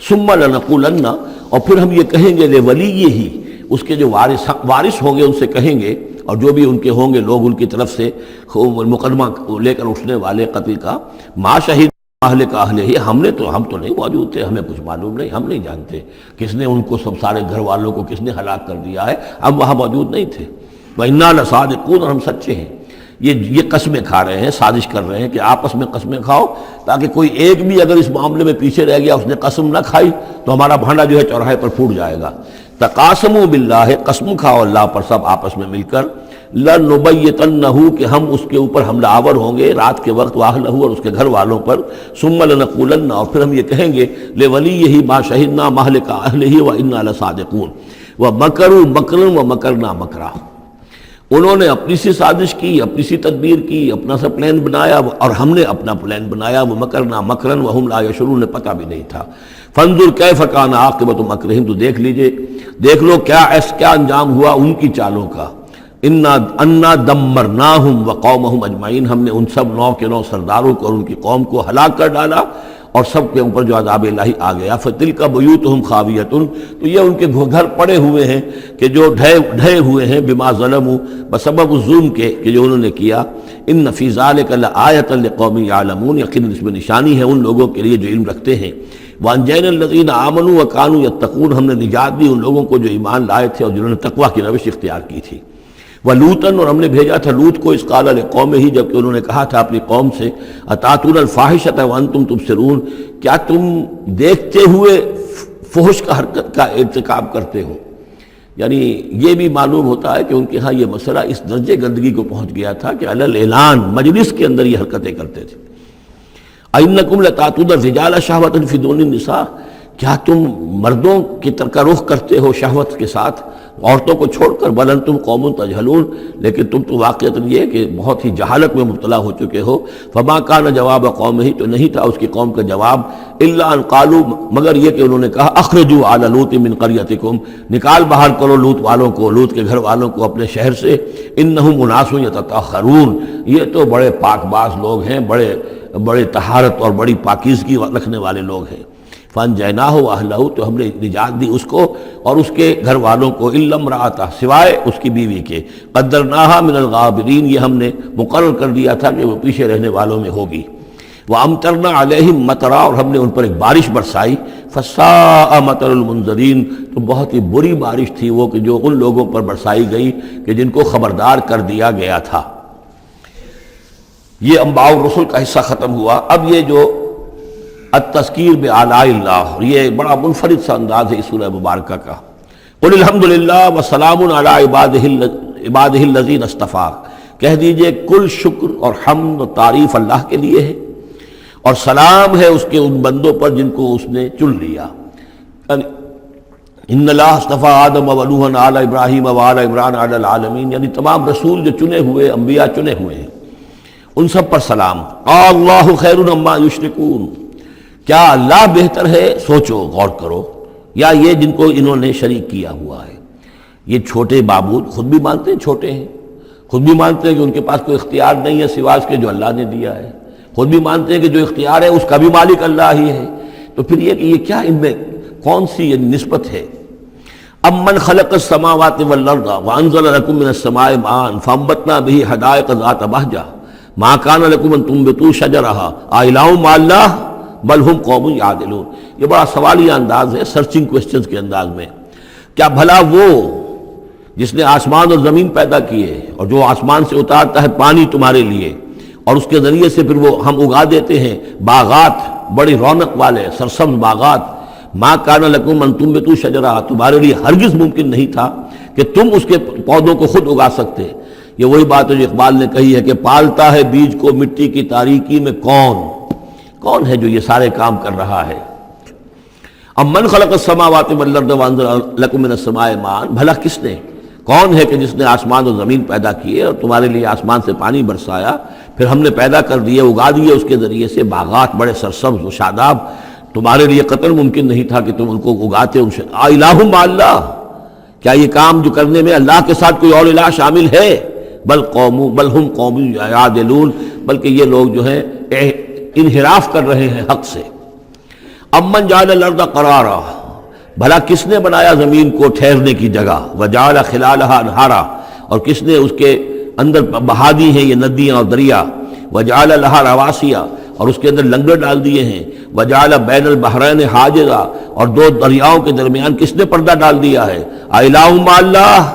ثم لنقولن، اور پھر ہم یہ کہیں گے لولیہ، اس کے جو وارث ہوں گے ان سے کہیں گے، اور جو بھی ان کے ہوں گے لوگ ان کی طرف سے مقدمہ لے کر اٹھنے والے قتل کا، ما شہید اہل کا اہل ہی، ہم تو نہیں موجود تھے، ہمیں کچھ معلوم نہیں، ہم نہیں جانتے کس نے ان کو سب سارے گھر والوں کو کس نے ہلاک کر دیا ہے، ہم وہاں موجود نہیں تھے۔ وَإِنَّا لَصَادِقُونَ، اور ہم سچے ہیں۔ یہ قسمیں کھا رہے ہیں، سازش کر رہے ہیں کہ آپس میں قسمیں کھاؤ تاکہ کوئی ایک بھی اگر اس معاملے میں پیچھے رہ گیا، اس نے قسم نہ کھائی تو ہمارا بھانڈا جو ہے چوراہے پر پھوٹ جائے گا۔ تقاسموا باللہ، قسم کھاؤ اللہ پر سب آپس میں مل کر، لنبیتنہ، کہ ہم اس کے اوپر حملہ آور ہوں گے رات کے وقت، واہلہ، اور اس کے گھر والوں پر، ثم لنقولن، اور پھر ہم یہ کہیں گے، لولیہ ما شہدنا مہلک اہلہ وانا لصادقون، ومکروا مکرا ومکرنا مکرا، انہوں نے اپنی سی سازش کی، اپنی سی تدبیر کی، اپنا سا پلان بنایا، اور ہم نے اپنا پلان بنایا، وہ مکرنا مکرن وہم لا یشعرون، پتہ بھی نہیں تھا۔ فانظر کیف کان عاقبۃ مکرہم، تو دیکھ لو کیا انجام ہوا ان کی چالوں کا۔ انا دمرناہم وقومہم اجمعین، ہم نے ان سب 9 کے 9 سرداروں کو اور ان کی قوم کو ہلاک کر ڈالا، اور سب کے اوپر جو عذاب الہی آ گیا۔ فتلک بیوتہم خاویۃ، تو یہ ان کے گھر پڑے ہوئے ہیں کہ جو ڈھے ہوئے ہیں، بما ظلموا، بسبب الظلم کے کہ جو انہوں نے کیا۔ ان فی ذلک لآیۃ لقوم یعلمون، یقیناً اس میں نشانی ہے ان لوگوں کے لیے جو علم رکھتے ہیں۔ وانجینا الذین آمنوا وکانوا یتقون، ہم نے نجات دی ان لوگوں کو جو ایمان لائے تھے اور جنہوں نے تقویٰ کی روش اختیار کی تھی۔ وَلُوطًا، اور ہم نے بھیجا تھا لوط کو، اذ قال لقومہ، جبکہ انہوں نے کہا تھا اپنی قوم سے، اتاتون الفاحشۃ وانتم تبصرون، کیا تم دیکھتے ہوئے فحش کا حرکت کا ارتکاب کرتے ہو؟ یعنی یہ بھی معلوم ہوتا ہے کہ ان کے ہاں یہ مسئلہ اس درجے گندگی کو پہنچ گیا تھا کہ علی الاعلان مجلس کے اندر یہ حرکتیں کرتے تھے۔ اَإِنَّكُمْ لَتَأْتُونَ الرِّجَالَ شَهْوَةً فِي دُونِ النِّسَاءِ، کیا تم مردوں کی طرف کا رخ کرتے ہو شہوت کے ساتھ عورتوں کو چھوڑ کر؟ بل انتم قوم تجہلون، لیکن تم تو واقعتاً یہ کہ بہت ہی جہالت میں مبتلا ہو چکے ہو۔ فما کان جواب قومہ، تو نہیں تھا اس کی قوم کا جواب، الا ان قالوا، مگر یہ کہ انہوں نے کہا، اخرجوا آل لوط من قریتکم، نکال باہر کرو لوط والوں کو، لوط کے گھر والوں کو اپنے شہر سے، انہم اناس یتطہرون، یہ تو بڑے پاک باز لوگ ہیں، بڑے طہارت اور بڑی پاکیزگی رکھنے والے لوگ ہیں۔ فانجیناہ واہلہ، تو ہم نے نجات دی اس کو اور اس کے گھر والوں کو، الا امرأتہ، سوائے اس کی بیوی کے، قدرناہا من الغابرین، یہ ہم نے مقرر کر دیا تھا کہ وہ پیچھے رہنے والوں میں ہوگی۔ وامطرنا علیہم مطرا، اور ہم نے ان پر ایک بارش برسائی، فساء مطر المنذرین، تو بہت ہی بری بارش تھی وہ کہ جو ان لوگوں پر برسائی گئی کہ جن کو خبردار کر دیا گیا تھا۔ یہ انباء الرسل کا حصہ ختم ہوا۔ اب یہ جو التذکیر بآلاء اللہ، یہ بڑا منفرد سا انداز ہے اس سورہ مبارکہ کا۔ قل الحمدللہ وسلام علی عبادہ الذین اصطفیٰ، کہہ دیجئے کل شکر اور حمد و تعریف اللہ کے لیے ہے، اور سلام ہے اس کے ان بندوں پر جن کو اس نے چن لیا۔ ان اللہ اصطفیٰ آدم و نوحا علی ابراہیم و علی عمران علی العالمین، یعنی تمام رسول جو چنے ہوئے، انبیاء چنے ہوئے ہیں، ان سب پر سلام۔ اللہ خیر عما یشرکون، کیا اللہ بہتر ہے، سوچو غور کرو، یا یہ جن کو انہوں نے شریک کیا ہوا ہے؟ یہ چھوٹے معبود خود بھی مانتے ہیں چھوٹے ہیں، خود بھی مانتے ہیں کہ ان کے پاس کوئی اختیار نہیں ہے سوائے اس کے جو اللہ نے دیا ہے، خود بھی مانتے ہیں کہ جو اختیار ہے اس کا بھی مالک اللہ ہی ہے، تو پھر یہ کہ یہ کیا ان میں کون سی یہ نسبت ہے؟ امن خلق السماوات والارض وانزل لكم من السماء ماء فانبتنا به حدائق ذات بہجہ ما كان لكم ان تنبتوا شجرها اإله مع الله بل هم قوم یعدلون۔ یہ بڑا سوالیہ انداز ہے، سرچنگ کوسچنز کے انداز میں۔ کیا بھلا وہ جس نے آسمان اور زمین پیدا کیے اور جو آسمان سے اتارتا ہے پانی تمہارے لیے، اور اس کے ذریعے سے پھر وہ ہم اگا دیتے ہیں باغات، بڑی رونق والے سرسبز باغات، ما کان لکم ان تنبتوا شجرہ، تمہارے لیے ہرگز ممکن نہیں تھا کہ تم اس کے پودوں کو خود اگا سکتے۔ یہ وہی بات ہے جو اقبال نے کہی ہے کہ پالتا ہے بیج کو مٹی کی تاریکی میں کون ہے جو یہ سارے کام کر رہا ہے؟ امن خلق السماوات والارض وانزل لكم من السماء ماء، بھلا کس نے، کون ہے کہ جس نے آسمان اور زمین پیدا کیے اور تمہارے لیے آسمان سے پانی برسایا، پھر ہم نے پیدا کر دیے، اگا دیے اس کے ذریعے سے باغات بڑے سرسبز و شاداب، تمہارے لیے قطر ممکن نہیں تھا کہ تم ان کو اگاتے۔ الہ مع اللہ، کیا یہ کام جو کرنے میں اللہ کے ساتھ کوئی اور الہ شامل ہے؟ بل ہم قوم یعدلون، بلکہ یہ لوگ جو ہیں انحراف کر رہے ہیں حق سے۔ امن جعل الارض قرارا، بھلا کس نے بنایا زمین کو ٹھہرنے کی جگہ، وجعل خلالها انہارا، اور کس نے اس کے اندر بہا دی ہیں یہ ندیاں اور دریا، وجعل لها رواسیا، اور اس کے اندر لنگر ڈال دیے ہیں، وجعل بین البحرین حاجزا، اور دو دریاؤں کے درمیان کس نے پردہ ڈال دیا ہے؟ الہ مع اللہ،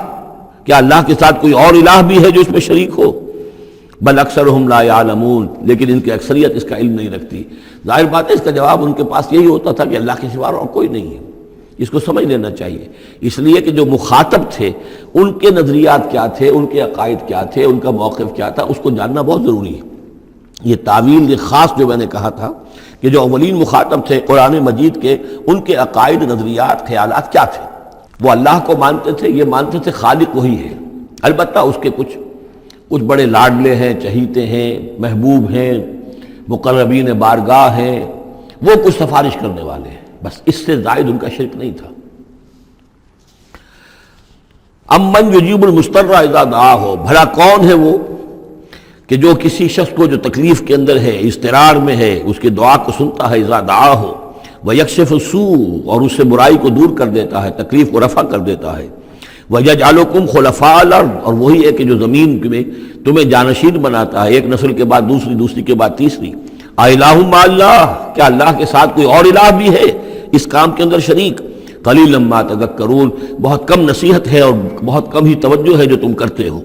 کیا اللہ کے ساتھ کوئی اور الہ بھی ہے جو اس میں شریک ہو؟ بل اکثرہم لا یعلمون، لیکن ان کی اکثریت اس کا علم نہیں رکھتی۔ ظاہر بات ہے اس کا جواب ان کے پاس یہی ہوتا تھا کہ اللہ کے سوا اور کوئی نہیں ہے، اس کو سمجھ لینا چاہیے، اس لیے کہ جو مخاطب تھے ان کے نظریات کیا تھے، ان کے عقائد کیا تھے، ان کا موقف کیا تھا، اس کو جاننا بہت ضروری ہے۔ یہ تعویل یہ خاص جو میں نے کہا تھا کہ جو اولین مخاطب تھے قرآن مجید کے، ان کے عقائد، نظریات، خیالات کیا تھے؟ وہ اللہ کو مانتے تھے، یہ مانتے تھے خالق وہی ہے، البتہ اس کے کچھ بڑے لاڈلے ہیں، چہیتے ہیں، محبوب ہیں، مقربین بارگاہ ہیں، وہ کچھ سفارش کرنے والے ہیں، بس اس سے زائد ان کا شرک نہیں تھا۔ امن یجیب المضطر اذا دعاہ، بھلا کون ہے وہ کہ جو کسی شخص کو جو تکلیف کے اندر ہے، اضطرار میں ہے، اس کی دعا کو سنتا ہے، اذا دعاہ ویکشف السوء، اور اس سے برائی کو دور کر دیتا ہے، تکلیف کو رفع کر دیتا ہے، وَيَجْعَلُكُمْ خُلَفَاءَ الْأَرْضِ، اور وہی ہے کہ جو زمین میں تمہیں جانشین بناتا ہے، ایک نسل کے بعد دوسری، دوسری کے بعد تیسری۔ اَإِلَٰهٌ مَّعَ اللَّهِ، کیا اللہ کے ساتھ کوئی اور الہ بھی ہے اس کام کے اندر شریک؟ قَلِيلًا مَّا تَذَكَّرُونَ، بہت کم نصیحت ہے اور بہت کم ہی توجہ ہے جو تم کرتے ہو۔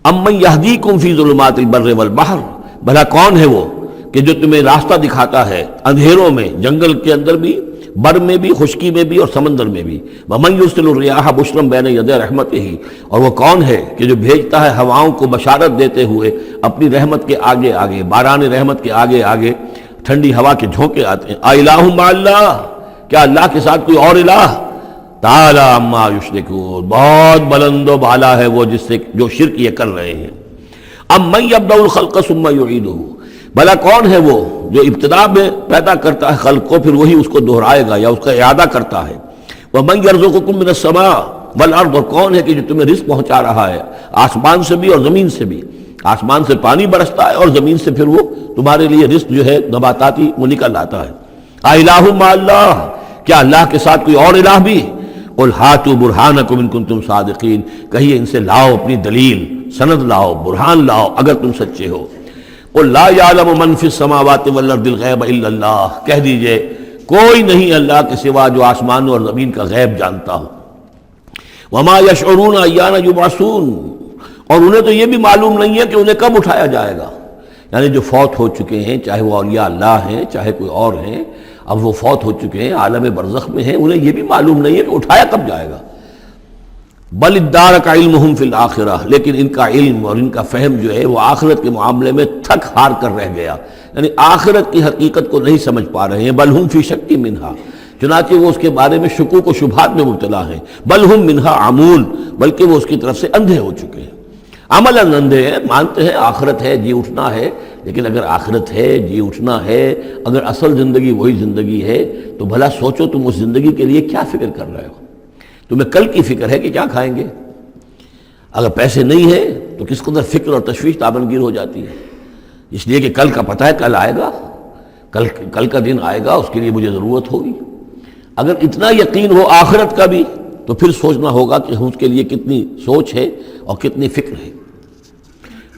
اَمَّن يَهْدِيكُمْ فِي ظُلُمَاتِ الْبَرِّ وَالْبَحْرِ، بھلا کون ہے وہ کہ جو تمہیں راستہ دکھاتا ہے اندھیروں میں، جنگل کے اندر بھی، بر میں بھی، خشکی میں بھی اور سمندر میں بھی۔ وَمَن يُرْسِلُ الرِّيَاحَ بُشْرًا بَيْنَ يَدَيْ رَحْمَتِهِ، اور وہ کون ہے کہ جو بھیجتا ہے ہواؤں کو بشارت دیتے ہوئے اپنی رحمت کے آگے آگے، باران رحمت کے آگے آگے ٹھنڈی ہوا کے جھونکے آتے ہیں۔ اَإِلَٰهٌ مَّعَ اللَّهِ، کیا اللہ کے ساتھ کوئی اور الہ؟ تعالیٰ عما یشرکون، بہت بلند و بالا ہے وہ جس سے جو شرک یہ کر رہے ہیں۔ امن یبدأ الخلق ثم یعیدہ، بھلا کون ہے وہ جو ابتدا میں پیدا کرتا ہے خلق کو، پھر وہی اس کو دہرائے گا یا اس کا اعادہ کرتا ہے۔ ومن یرزقکم من السماء والارض، اور کون ہے کہ جو تمہیں رزق پہنچا رہا ہے آسمان سے بھی اور زمین سے بھی، آسمان سے پانی برستا ہے اور زمین سے پھر وہ تمہارے لیے رزق جو ہے نباتاتی وہ نکل آتا ہے۔ اِلٰہٌ مع اللہ، کیا اللہ کے ساتھ کوئی اور الہ بھی؟ قل ہاتوا برہانکم ان کنتم صادقین، کہیے ان سے لاؤ اپنی دلیل، سند لاؤ، برہان لاؤ اگر تم سچے ہو۔ قل لا یعلم من فی السماوات والارض الغیب الا اللہ، کہہ دیجئے کوئی نہیں اللہ کے سوا جو آسمانوں اور زمین کا غیب جانتا ہو۔ وما یشعرون ایان یبعثون، اور انہیں تو یہ بھی معلوم نہیں ہے کہ انہیں کب اٹھایا جائے گا، یعنی جو فوت ہو چکے ہیں، چاہے وہ اولیاء اللہ ہیں چاہے کوئی اور ہیں، اب وہ فوت ہو چکے ہیں، عالم برزخ میں ہیں، انہیں یہ بھی معلوم نہیں ہے کہ اٹھایا کب جائے گا۔ بل ادارک علمہم فی الآخرہ، لیکن ان کا علم اور ان کا فہم جو ہے وہ آخرت کے معاملے میں تھک ہار کر رہ گیا، یعنی آخرت کی حقیقت کو نہیں سمجھ پا رہے ہیں۔ بل ہم فی شک منہا، چنانچہ وہ اس کے بارے میں شکوک و شبہات میں مبتلا ہیں۔ بل ہم منہا عمون، بلکہ وہ اس کی طرف سے اندھے ہو چکے ہیں، عملاً اندھے ہیں، مانتے ہیں آخرت ہے، جی اٹھنا ہے، لیکن اگر آخرت ہے، جی اٹھنا ہے، اگر اصل زندگی وہی زندگی ہے تو بھلا سوچو تم اس زندگی کے لیے کیا فکر کر رہے ہو؟ تمہیں کل کی فکر ہے کہ کیا کھائیں گے؟ اگر پیسے نہیں ہیں تو کس قدر فکر اور تشویش تابنگیر ہو جاتی ہے، اس لیے کہ کل کا پتہ ہے کل آئے گا، کل کا دن آئے گا، اس کے لیے مجھے ضرورت ہوگی۔ اگر اتنا یقین ہو آخرت کا بھی تو پھر سوچنا ہوگا کہ اس کے لیے کتنی سوچ ہے اور کتنی فکر ہے۔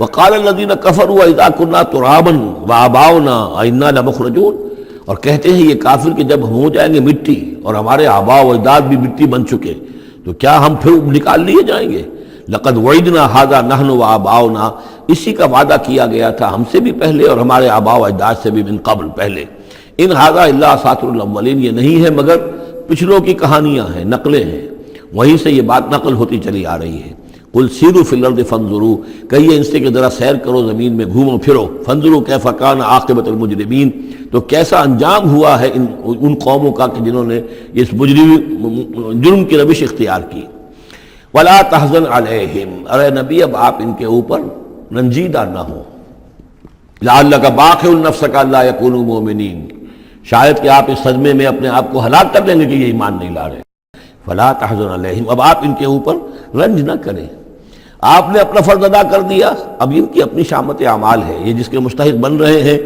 وقال الذين كفروا اذا كنا ترابا وآباؤنا أئنا لمخرجون، اور کہتے ہیں یہ کافر کہ جب ہم ہو جائیں گے مٹی اور ہمارے آباء و اجداد بھی مٹی بن چکے تو کیا ہم پھر نکال لیے جائیں گے؟ لقد وعدنا هذا نحن وآباؤنا، اسی کا وعدہ کیا گیا تھا ہم سے بھی پہلے اور ہمارے آباء و اجداد سے بھی من قبل پہلے۔ ان هذا الا اساطیر الاولین، یہ نہیں ہے مگر پچھلوں کی کہانیاں ہیں، نقلیں ہیں، وہیں سے یہ بات نقل ہوتی چلی آ رہی ہے۔ قل سیروا فی الارض فانظروا، کہیے ان سے کہ ذرا سیر کرو زمین میں، گھومو پھرو، فانظروا کیف کان عاقبۃ المجرمین، تو کیسا انجام ہوا ہے ان قوموں کا کہ جنہوں نے اس جرم کی روش اختیار کی۔ ولا تحزن علیہم، ارے نبی اب آپ ان کے اوپر رنجیدہ نہ ہو۔ لعلک باخع نفسک الا یکونوا مؤمنین، شاید کہ آپ اس صدمے میں اپنے آپ کو ہلاک کر لیں گے کہ یہ ایمان نہیں لا رہے۔ فلا تحزن علیہم، اب آپ ان کے اوپر رنج نہ کریں، آپ نے اپنا فرض ادا کر دیا، اب ان کی اپنی شامت اعمال ہے، یہ جس کے مستحق بن رہے ہیں،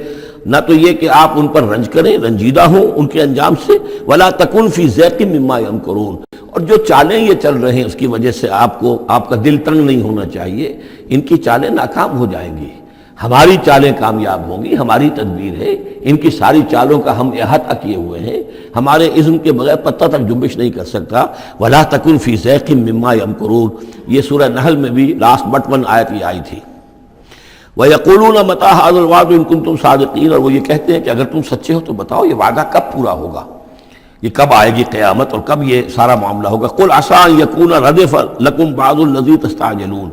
نہ تو یہ کہ آپ ان پر رنج کریں، رنجیدہ ہوں ان کے انجام سے۔ ولا تکن فی ضیق مما یمکرون، اور جو چالیں یہ چل رہے ہیں اس کی وجہ سے آپ کا دل تنگ نہیں ہونا چاہیے، ان کی چالیں ناکام ہو جائیں گی، ہماری چالیں کامیاب ہوں گی، ہماری تدبیر ہے، ان کی ساری چالوں کا ہم احاطہ کیے ہوئے ہیں، ہمارے اذن کے بغیر پتہ تک جنبش نہیں کر سکتا۔ ولا تکن فی ضیق مما یمکرون، یہ سورہ نحل میں بھی لاسٹ بٹ 1 آیت یہ آئی تھی۔ وَيَقُولُونَ مَتَىٰ هَٰذَا الْوَعْدُ إِن كُنتُمْ صَادِقِينَ، اور وہ یہ کہتے ہیں کہ اگر تم سچے ہو تو بتاؤ یہ وعدہ کب پورا ہوگا، یہ کب آئے گی قیامت اور کب یہ سارا معاملہ ہوگا. قل عسیٰ ان یکون ردف لکم بعض الذی تستعجلون.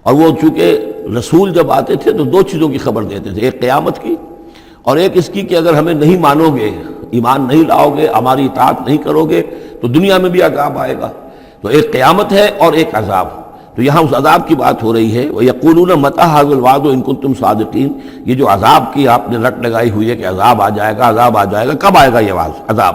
اور وہ چونکہ رسول جب آتے تھے تو دو چیزوں کی خبر دیتے تھے، ایک قیامت کی اور ایک اس کی کہ اگر ہمیں نہیں مانو گے، ایمان نہیں لاؤ گے، ہماری اطاعت نہیں کرو گے تو دنیا میں بھی عذاب آئے گا. تو ایک قیامت ہے اور ایک عذاب. تو یہاں اس عذاب کی بات ہو رہی ہے. وَيَقُولُونَ مَتَىٰ هَٰذَا الْوَعْدُ إِن كُنتُمْ صَادِقِينَ. یہ جو عذاب کی آپ نے رٹ لگائی ہوئی ہے کہ عذاب آ جائے گا، عذاب آ جائے گا، کب آئے گا یہ عذاب؟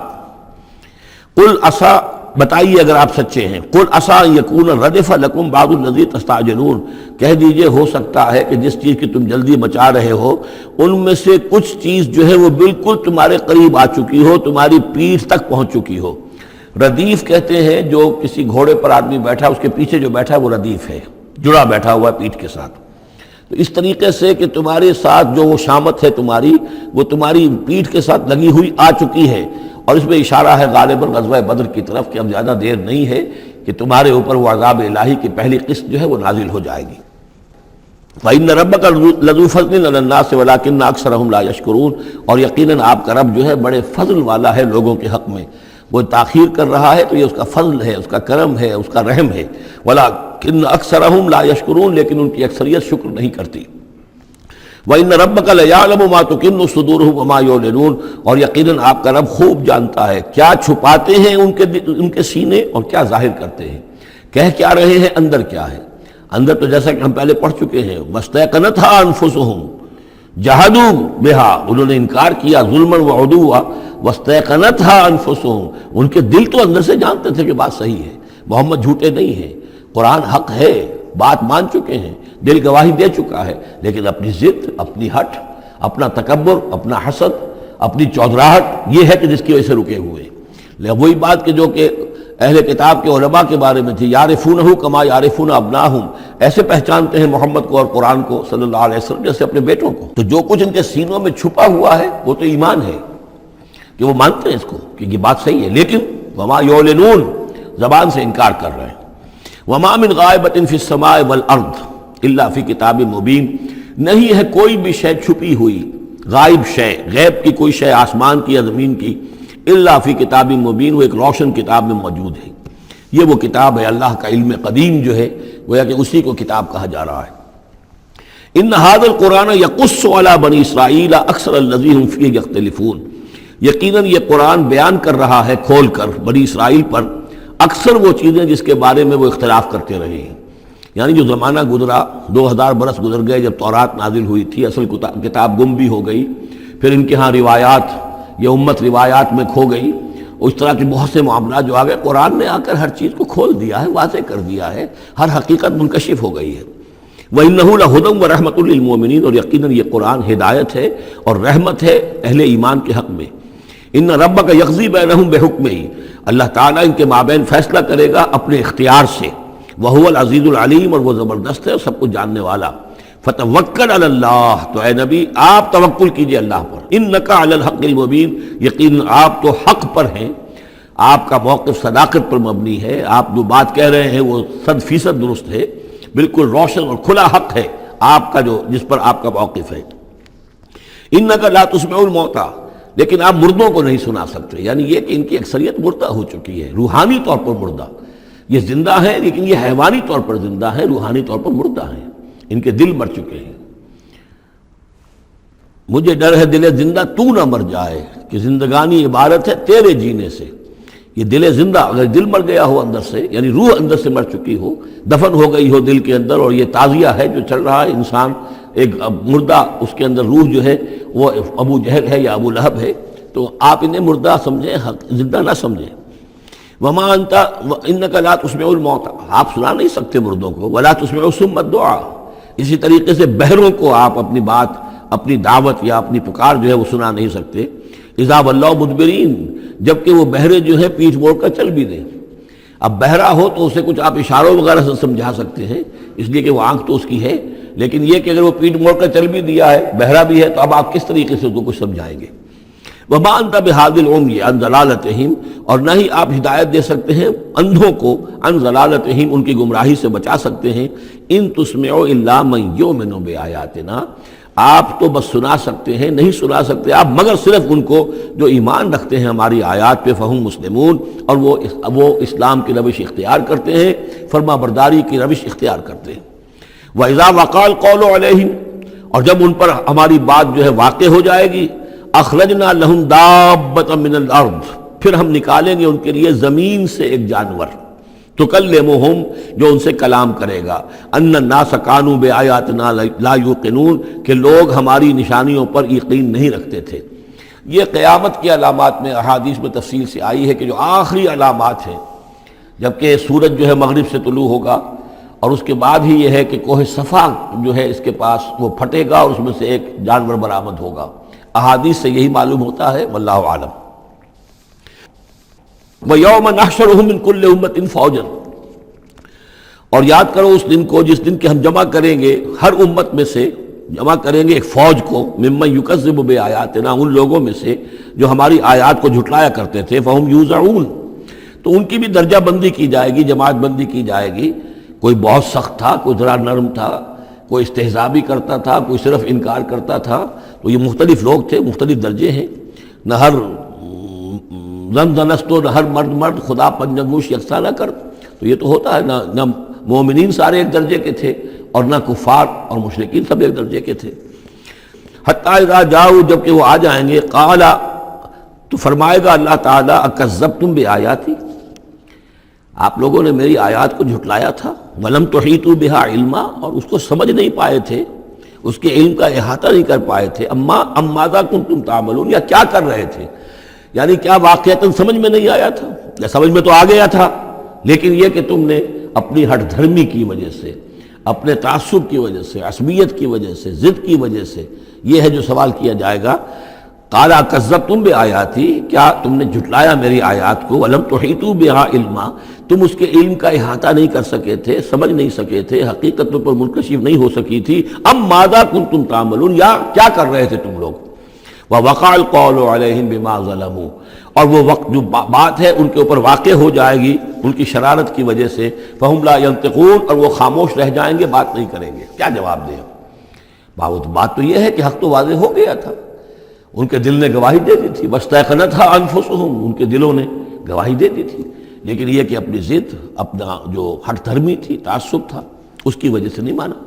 قُلْ عَسَىٰ، بتائیے اگر آپ سچے ہیں. قُلْ عَسَىٰ أَن يَكُونَ رَدِفَ لَكُمْ بَعْضُ الَّذِي تَسْتَعْجِلُونَ. کہہ دیجئے ہو سکتا ہے کہ جس چیز کی تم جلدی مچا رہے ہو ان میں سے کچھ چیز جو ہے وہ بالکل تمہارے قریب آ چکی ہو، تمہاری پیٹھ تک پہنچ چکی ہو. ردیف کہتے ہیں جو کسی گھوڑے پر آدمی بیٹھا اس کے پیچھے جو بیٹھا ہے وہ ردیف ہے، جڑا بیٹھا ہوا ہے پیٹھ کے ساتھ. تو اس طریقے سے کہ تمہارے ساتھ جو وہ شامت ہے تمہاری، وہ تمہاری پیٹھ کے ساتھ لگی ہوئی آ چکی ہے. اور اس میں اشارہ ہے غالباً غزوہ بدر کی طرف کہ اب زیادہ دیر نہیں ہے کہ تمہارے اوپر وہ عذاب الہی کی پہلی قسط جو ہے وہ نازل ہو جائے گی. وَإِنَّ رَبَّكَ لَذُو فَضْلٍ عَلَى النَّاسِ وَلَٰكِنَّ أَكْثَرَهُمْ لَا يَشْكُرُونَ. اور یقیناً آپ کا رب جو ہے بڑے فضل والا ہے لوگوں کے حق میں. وہ تاخیر کر رہا ہے تو یہ اس کا فضل ہے، اس کا کرم ہے، اس کا رحم ہے. وَلَٰكِنَّ أَكْثَرَهُمْ لَا يَشْكُرُونَ. لیکن ان کی اکثریت شکر نہیں کرتی. وَإِنَّ رَبَّكَ لَيَعْلَمُ مَا تُكِنُّ صُدُورُهُمْ وَمَا يُعْلِنُونَ. اور یقیناً آپ کا رب خوب جانتا ہے کیا چھپاتے ہیں ان کے سینے اور کیا ظاہر کرتے ہیں. کہہ کیا رہے ہیں، اندر کیا ہے. اندر تو جیسا کہ ہم پہلے پڑھ چکے ہیں، وَاسْتَيْقَنَتْهَا أَنفُسُهُمْ جَحَدُوا بِهَا. انہوں نے انکار کیا ظلمًا وعدوا. وَاسْتَيْقَنَتْهَا أَنفُسُهُمْ. ان کے دل تو اندر سے جانتے تھے کہ بات صحیح ہے، محمد جھوٹے نہیں ہیں، قرآن حق ہے، بات مان چکے ہیں، دل گواہی دے چکا ہے. لیکن اپنی ضد، اپنی ہٹ، اپنا تکبر، اپنا حسد، اپنی چودراہٹ، یہ ہے کہ جس کی وجہ سے رکے ہوئے. وہی بات کہ جو کہ اہل کتاب کے علماء کے بارے میں تھی، یعرفونہ کما یعرفون ابناہم. ایسے پہچانتے ہیں محمد کو اور قرآن کو صلی اللہ علیہ وسلم جیسے اپنے بیٹوں کو. تو جو کچھ ان کے سینوں میں چھپا ہوا ہے وہ تو ایمان ہے کہ وہ مانتے ہیں اس کو کہ یہ بات صحیح ہے، لیکن وما یعلنون، زبان سے انکار کر رہے ہیں. وما من غائبۃ فی السماء والارض الا فی کتاب مبین. نہیں ہے کوئی بھی شے چھپی ہوئی، غائب شے، غیب کی کوئی شے آسمان کی یا زمین کی، الا فی کتاب مبین، وہ ایک روشن کتاب میں موجود ہے. یہ وہ کتاب ہے اللہ کا علم قدیم جو ہے، گویا کہ اسی کو کتاب کہا جا رہا ہے. ان ھذا القرآن یقص علی بنی اسرائیل اکثر الذی ھم فیہ یختلفون. یقیناً یہ قرآن بیان کر رہا ہے کھول کر بنی اسرائیل پر اکثر وہ چیزیں جس کے بارے میں وہ اختلاف کرتے رہے ہیں. یعنی جو زمانہ گزرا، 2000 برس گزر گئے جب تورات نازل ہوئی تھی، اصل کتاب گم بھی ہو گئی، پھر ان کے ہاں روایات، یہ امت روایات میں کھو گئی، اس طرح کے بہت سے معاملات جو آ گئے. قرآن نے آ کر ہر چیز کو کھول دیا ہے، واضح کر دیا ہے، ہر حقیقت منکشف ہو گئی ہے. وَإِنَّهُ لَهُدًى وَرَحْمَةٌ لِّلْمُؤْمِنِينَ. اور یقیناً یہ قرآن ہدایت ہے اور رحمت ہے اہل ایمان کے حق میں. ان ربک یقضی بینہم بحکمہ. اللہ تعالیٰ ان کے مابین فیصلہ کرے گا اپنے اختیار سے. وہو العزیز العلیم. اور وہ زبردست ہے اور سب کچھ جاننے والا. فتوکل علی اللہ. تو اے نبی آپ توکل کیجئے اللہ پر. انک علی الحق المبین. یقیناً آپ تو حق پر ہیں، آپ کا موقف صداقت پر مبنی ہے، آپ جو بات کہہ رہے ہیں وہ 100% درست ہے، بالکل روشن اور کھلا حق ہے آپ کا جو جس پر آپ کا موقف ہے. انک لا تسمع الموتى. لیکن آپ مردوں کو نہیں سنا سکتے. یعنی یہ کہ ان کی اکثریت مردہ ہو چکی ہے، روحانی طور پر مردہ. یہ زندہ ہیں لیکن یہ حیوانی طور پر زندہ ہیں، روحانی طور پر مردہ ہیں، ان کے دل مر چکے ہیں. مجھے ڈر ہے دل زندہ تو نہ مر جائے، کہ زندگانی عبارت ہے تیرے جینے سے. یہ دل زندہ، اگر دل مر گیا ہو اندر سے، یعنی روح اندر سے مر چکی ہو، دفن ہو گئی ہو دل کے اندر، اور یہ تعزیہ ہے جو چل رہا ہے، انسان ایک مردہ، اس کے اندر روح جو ہے وہ ابو جہل ہے یا ابو لہب ہے، تو آپ انہیں مردہ سمجھیں، زندہ نہ سمجھیں. وما انت انک لا تسمع الموتى. آپ سنا نہیں سکتے مردوں کو. ولا تسمع الصم الدعاء. اسی طریقے سے بہروں کو آپ اپنی بات، اپنی دعوت یا اپنی پکار جو ہے وہ سنا نہیں سکتے. اذا ولوا مدبرین. جبکہ وہ بہرے جو ہے پیٹھ موڑ کر چل بھی دیں. اب بہرا ہو تو اسے کچھ آپ اشاروں وغیرہ سے سمجھا سکتے ہیں، اس لیے کہ وہ آنکھ تو اس کی ہے، لیکن یہ کہ اگر وہ پیٹھ موڑ کر چل بھی دیا ہے، بہرا بھی ہے، تو اب آپ کس طریقے سے اس کو کچھ سمجھائیں گے. وما انت بہادی العمی عن ضلالتہم. اور نہ ہی آپ ہدایت دے سکتے ہیں اندھوں کو، عن ضلالتہم، ان کی گمراہی سے بچا سکتے ہیں. ان تسمع الا من یؤمن بآیاتنا. آپ تو بس سنا سکتے ہیں، نہیں سنا سکتے آپ مگر صرف ان کو جو ایمان رکھتے ہیں ہماری آیات پہ، فہم مسلمون، اور وہ اسلام کی روش اختیار کرتے ہیں، فرما برداری کی روش اختیار کرتے ہیں۔ وَإِذَا وَقَعَ الْقَوْلُ عَلَيْهِمْ، اور جب ان پر ہماری بات جو ہے واقع ہو جائے گی، أَخْرَجْنَا لَهُمْ دَابَّةً مِّنَ الْأَرْضِ، پھر ہم نکالیں گے ان کے لیے زمین سے ایک جانور، تکلمہم، جو ان سے کلام کرے گا، ان الناس کانوا بآیاتنا لا یوقنون، کہ لوگ ہماری نشانیوں پر یقین نہیں رکھتے تھے۔ یہ قیامت کی علامات میں احادیث میں تفصیل سے آئی ہے کہ جو آخری علامات ہیں، جبکہ سورج جو ہے مغرب سے طلوع ہوگا، اور اس کے بعد ہی یہ ہے کہ کوہ صفا جو ہے اس کے پاس وہ پھٹے گا اور اس میں سے ایک جانور برآمد ہوگا۔ احادیث سے یہی معلوم ہوتا ہے، واللہ اعلم۔ وَيَوْمَ نَحْشُرُهُم مِّن كُلِّ أُمَّةٍ فَوْجًا، اور یاد کرو اس دن کو جس دن کہ ہم جمع کریں گے ہر امت میں سے، جمع کریں گے ایک فوج کو، ممن یکذب بآیاتنا، ان لوگوں میں سے جو ہماری آیات کو جھٹلایا کرتے تھے، فہم یوزعون، تو ان کی بھی درجہ بندی کی جائے گی، جماعت بندی کی جائے گی۔ کوئی بہت سخت تھا، کوئی ذرا نرم تھا، کوئی استہزاء بھی کرتا تھا، کوئی صرف انکار کرتا تھا، تو یہ مختلف لوگ تھے، مختلف درجے ہیں۔ نہ ہر زن زنستو، نہ ہر مرد خدا پنجنگوش یکساں نہ کر، تو یہ تو ہوتا ہے، نہ مومنین سارے ایک درجے کے تھے اور نہ کفار اور مشرکین سب ایک درجے کے تھے۔ حتی اذا جاؤ، جب کہ وہ آ جائیں گے، قال، تو فرمائے گا اللہ تعالیٰ، اکذبتم بآیاتی، آپ لوگوں نے میری آیات کو جھٹلایا تھا، ولم تحیطوا بہا علما، اور اس کو سمجھ نہیں پائے تھے، اس کے علم کا احاطہ نہیں کر پائے تھے، ام ماذا کنتم تعملون، یا کیا کر رہے تھے، یعنی کیا واقعتاً سمجھ میں نہیں آیا تھا، یا سمجھ میں تو آ گیا تھا، لیکن یہ کہ تم نے اپنی ہٹ دھرمی کی وجہ سے، اپنے تعصب کی وجہ سے، عصبیت کی وجہ سے، ضد کی وجہ سے، یہ ہے جو سوال کیا جائے گا۔ قال کذبتم بآیاتی، کیا تم نے جھٹلایا میری آیات کو، ولم تحیطوا بہا علما، تم اس کے علم کا احاطہ نہیں کر سکے تھے، سمجھ نہیں سکے تھے، حقیقت پر منکشف نہیں ہو سکی تھی، ام ماذا کنتم تعملون، یا کیا کر رہے تھے تم لوگ۔ وَوَقَعَ الْقَوْلُ عَلَيْهِمْ بِمَا ظَلَمُوا، اور وہ وقت جو بات ہے ان کے اوپر واقع ہو جائے گی ان کی شرارت کی وجہ سے، فَهُمْ لَا يَنطِقُونَ، اور وہ خاموش رہ جائیں گے، بات نہیں کریں گے، کیا جواب دیں؟ بات تو یہ ہے کہ حق تو واضح ہو گیا تھا، ان کے دل نے گواہی دے دی تھی، وَاسْتَيْقَنَتْهَا أَنفُسُهُمْ، ان کے دلوں نے گواہی دے دی تھی، لیکن یہ کہ اپنی ضد، اپنا جو ہٹ دھرمی تھی، تعصب تھا، اس کی وجہ سے نہیں مانا۔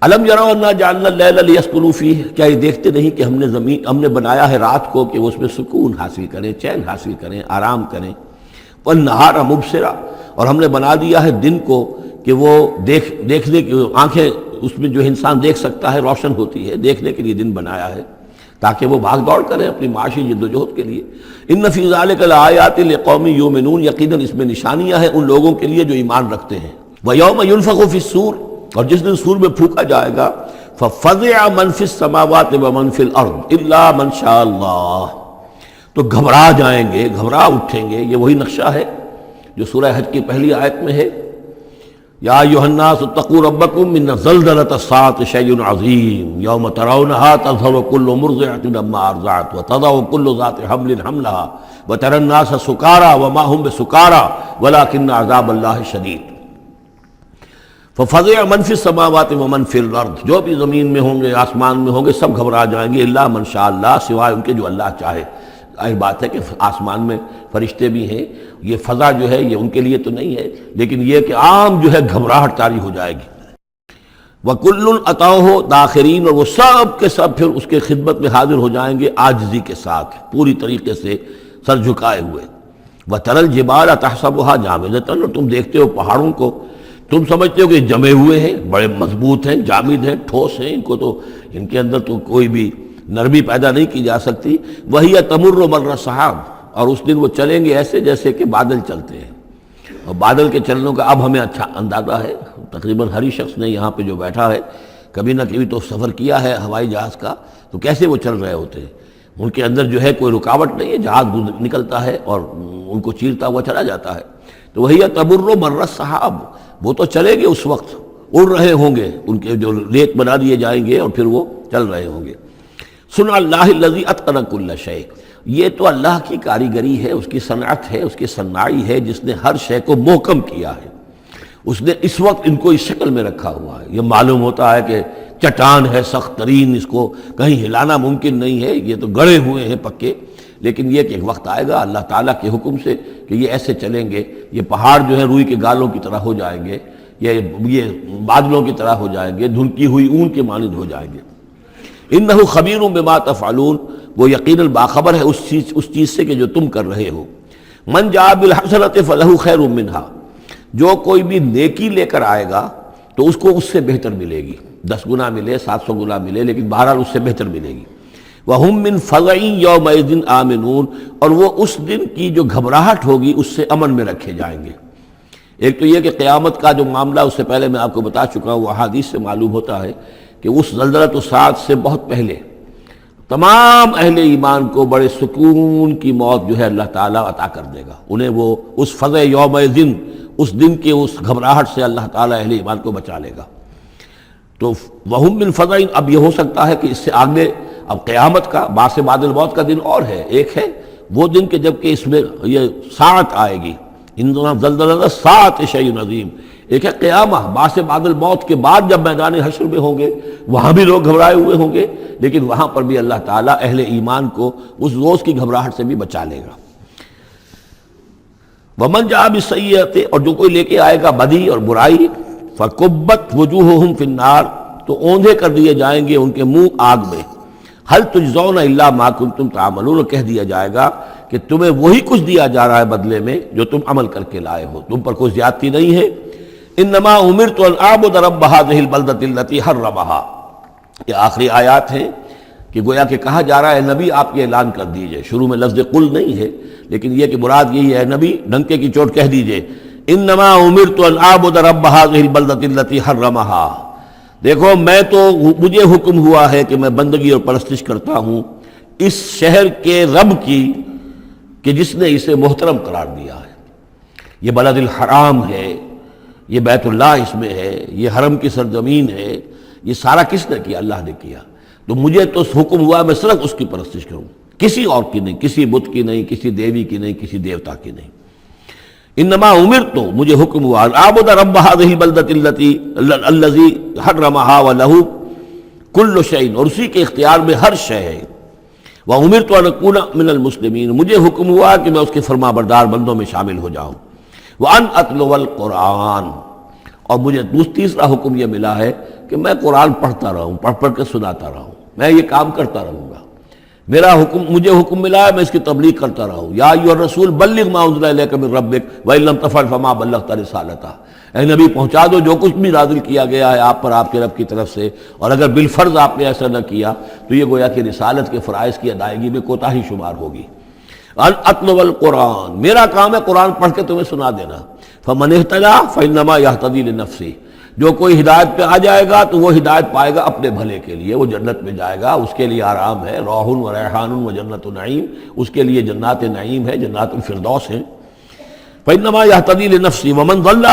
الم یروا انا جعلنا اللیل لیسکنوا فیہ، کیا یہ دیکھتے نہیں کہ ہم نے بنایا ہے رات کو کہ وہ اس میں سکون حاصل کریں، چین حاصل کریں، آرام کریں، والنہار مبصرا، اور ہم نے بنا دیا ہے دن کو کہ وہ دیکھنے کی آنکھیں اس میں جو انسان دیکھ سکتا ہے روشن ہوتی ہے، دیکھنے کے لیے دن بنایا ہے تاکہ وہ بھاگ دوڑ کریں اپنی معاشی جد و جہد کے لیے۔ ان فی ذلک لآیات لقوم یؤمنون، یقیناً اس میں نشانیاں ہیں ان لوگوں کے لیے جو ایمان رکھتے ہیں۔ ویوم ینفخ فی الصور، اور جس دن سور میں پھونکا جائے گا، ففزع من فی السماوات ومن فی الارض الا من شاء اللہ، تو گھبرا جائیں گے، گھبرا اٹھیں گے۔ یہ وہی نقشہ ہے جو سورہ حج کی پہلی آیت میں ہے، یا ایھا الناس اتقوا ربکم ان زلزلۃ الساعۃ شیء عظیم یوم ترونھا تذہل کل مرضعۃ عما ارضعت وتضع کل ذات حمل حملها وتری الناس سکارى وما هم بسکارى ولکن عذاب اللہ شدید۔ ففزع من فی السماوات ومن فی الارض، جو بھی زمین میں ہوں گے، آسمان میں ہوں گے، سب گھبرا جائیں گے، الا من شاء اللہ، سوائے ان کے جو اللہ چاہے۔ ظاہر بات ہے کہ آسمان میں فرشتے بھی ہیں، یہ فضا جو ہے یہ ان کے لیے تو نہیں ہے، لیکن یہ کہ عام جو ہے گھبراہٹ طاری ہو جائے گی۔ وَكُلٌّ أَتَوْهُ دَاخِرِينَ، اور وہ سب کے سب پھر اس کے خدمت میں حاضر ہو جائیں گے عاجزی کے ساتھ، پوری طریقے سے سر جھکائے ہوئے۔ وَتَرَى الْجِبَالَ تَحْسَبُهَا جَامِدَةً، اور تم دیکھتے ہو پہاڑوں کو، تم سمجھتے ہو کہ جمے ہوئے ہیں، بڑے مضبوط ہیں، جامد ہیں، ٹھوس ہیں، ان کے اندر تو کوئی بھی نرمی پیدا نہیں کی جا سکتی۔ وَهِيَ تَمُرُّ مَرَّ السَّحَابِ، اور اس دن وہ چلیں گے ایسے جیسے کہ بادل چلتے ہیں، اور بادل کے چلنوں کا اب ہمیں اچھا اندازہ ہے، تقریباً ہر ہی شخص نے یہاں پہ جو بیٹھا ہے کبھی نہ کبھی تو سفر کیا ہے ہوائی جہاز کا، تو کیسے وہ چل رہے ہوتے ہیں، ان کے اندر جو ہے کوئی رکاوٹ نہیں ہے، جہاز نکلتا ہے اور ان کو چیرتا ہوا چلا جاتا ہے۔ تو وہی تمر مر السحاب، وہ تو چلیں گے، اس وقت اڑ رہے ہوں گے، ان کے جو ریت بنا دیے جائیں گے اور پھر وہ چل رہے ہوں گے۔ سن اللہ الذی اتقن کل شیء، یہ تو اللہ کی کاریگری ہے، اس کی صنعت ہے، اس کی صنائی ہے، جس نے ہر شے کو محکم کیا ہے، اس نے اس وقت ان کو اس شکل میں رکھا ہوا ہے۔ یہ معلوم ہوتا ہے کہ چٹان ہے سخت ترین، اس کو کہیں ہلانا ممکن نہیں ہے، یہ تو گڑے ہوئے ہیں پکے، لیکن یہ کہ ایک وقت آئے گا اللہ تعالیٰ کے حکم سے کہ یہ ایسے چلیں گے، یہ پہاڑ جو ہے روئی کے گالوں کی طرح ہو جائیں گے، یہ بادلوں کی طرح ہو جائیں گے، دھنکی ہوئی اون کے مانند ہو جائیں گے۔ انہ خبیر بما تفعلون، وہ یقیناً باخبر ہے اس چیز سے کہ جو تم کر رہے ہو۔ من جاء بالحسنۃ فلہ خیر منہا، جو کوئی بھی نیکی لے کر آئے گا تو اس کو اس سے بہتر ملے گی، 10 گنا ملے 700 گنا ملے، لیکن بہرحال اس سے بہتر ملے گی۔ وَهُم مِّن فَزَعٍ يَوْمَئِذٍ آمِنُونَ، اور وہ اس دن کی جو گھبراہٹ ہوگی اس سے امن میں رکھے جائیں گے۔ ایک تو یہ کہ قیامت کا جو معاملہ اس سے پہلے میں آپ کو بتا چکا ہوں، وہ احادیث سے معلوم ہوتا ہے کہ اس زلزلۃ الساعۃ سے بہت پہلے تمام اہل ایمان کو بڑے سکون کی موت جو ہے اللہ تعالیٰ عطا کر دے گا، انہیں وہ اس فزع یومئذ، اس دن کے اس گھبراہٹ سے اللہ تعالیٰ اہل ایمان کو بچا لے گا۔ تو وَهُم مِّن فَزَعٍ، اب یہ ہو سکتا ہے کہ اس سے آگے اب قیامت کا بعث بعد الموت کا دن اور ہے، ایک ہے وہ دن کہ جب کہ اس میں یہ ساعت آئے گی، اِنَّ زَلْزَلَةَ السَّاعَةِ شَيْءٌ عَظِيمٌ، ایک ہے قیامہ بعث بعد الموت کے بعد جب میدان حشر میں ہوں گے، وہاں بھی لوگ گھبرائے ہوئے ہوں گے، لیکن وہاں پر بھی اللہ تعالیٰ اہل ایمان کو اس روز کی گھبراہٹ سے بھی بچا لے گا۔ وَمَنْ جَاءَ بِالسَّيِّئَةِ، اور جو کوئی لے کے آئے گا بدی اور برائی، فَكُبَّتْ وُجُوهُهُمْ فِي النَّارِ، تو اوندھے کر دیے جائیں گے ان کے منہ آگ میں۔ هَلْ تُجْزَوْنَ إِلَّا مَا كُنتُمْ تَعْمَلُونَ، کہہ دیا جائے گا کہ تمہیں وہی کچھ دیا جا رہا ہے بدلے میں جو تم عمل کر کے لائے ہو، تم پر کوئی زیادتی نہیں ہے۔ انما امرت ان اعبد رب هذه البلدۃ التي حرمها، یہ آخری آیات ہیں کہ گویا کہ کہا جا رہا ہے نبی آپ یہ اعلان کر دیجئے، شروع میں لفظ قل نہیں ہے لیکن یہ کہ مراد یہی ہے نبی ڈنکے کی چوٹ کہہ دیجئے، انما امرت ان اعبد رب هذه البلدۃ التي حرمها، دیکھو میں تو مجھے حکم ہوا ہے کہ میں بندگی اور پرستش کرتا ہوں اس شہر کے رب کی کہ جس نے اسے محترم قرار دیا ہے۔ یہ بلد الحرام ہے، یہ بیت اللہ اس میں ہے، یہ حرم کی سرزمین ہے، یہ سارا کس نے کیا؟ اللہ نے کیا، تو مجھے تو حکم ہوا میں صرف اس کی پرستش کروں، کسی اور کی نہیں، کسی بت کی نہیں، کسی دیوی کی نہیں، کسی دیوتا کی نہیں۔ انما امرت، مجھے حکم ہوا اعبد رب هذه البلدۃ الذی حرمها وله کل شیء، اور اسی کے اختیار میں ہر شے ہے۔ وامرت ان اکون من المسلمین، مجھے حکم ہوا کہ میں اس کے فرما بردار بندوں میں شامل ہو جاؤں۔ وان اتلو القرآن، اور مجھے تیسرا حکم یہ ملا ہے کہ میں قرآن پڑھتا رہوں، پڑھ کے سناتا رہوں، میں یہ کام کرتا رہوں گا۔ میرا حکم، مجھے حکم ملا ہے میں اس کی تبلیغ کرتا رہوں۔ یا ایھا الرسول بلغ ما انزل الیک من ربک وان لم تفعل فما بلغت رسالتہ، اے نبی پہنچا دو جو کچھ بھی نازل کیا گیا ہے آپ پر آپ کے رب کی طرف سے، اور اگر بالفرض آپ نے ایسا نہ کیا تو یہ گویا کہ رسالت کے فرائض کی ادائیگی میں کوتاہی شمار ہوگی۔ ان اتلو القرآن، میرا کام ہے قرآن پڑھ کے تمہیں سنا دینا۔ فمن اہتدی فانما یہتدی لنفسہ، جو کوئی ہدایت پہ آ جائے گا تو وہ ہدایت پائے گا اپنے بھلے کے لیے، وہ جنت میں جائے گا، اس کے لیے آرام ہے، روح و ریحان و جنت نعیم، اس کے لیے جنات نعیم ہے، جنات الفردوس ہیں۔ فانما یہتدی لنفسہ ومن ضل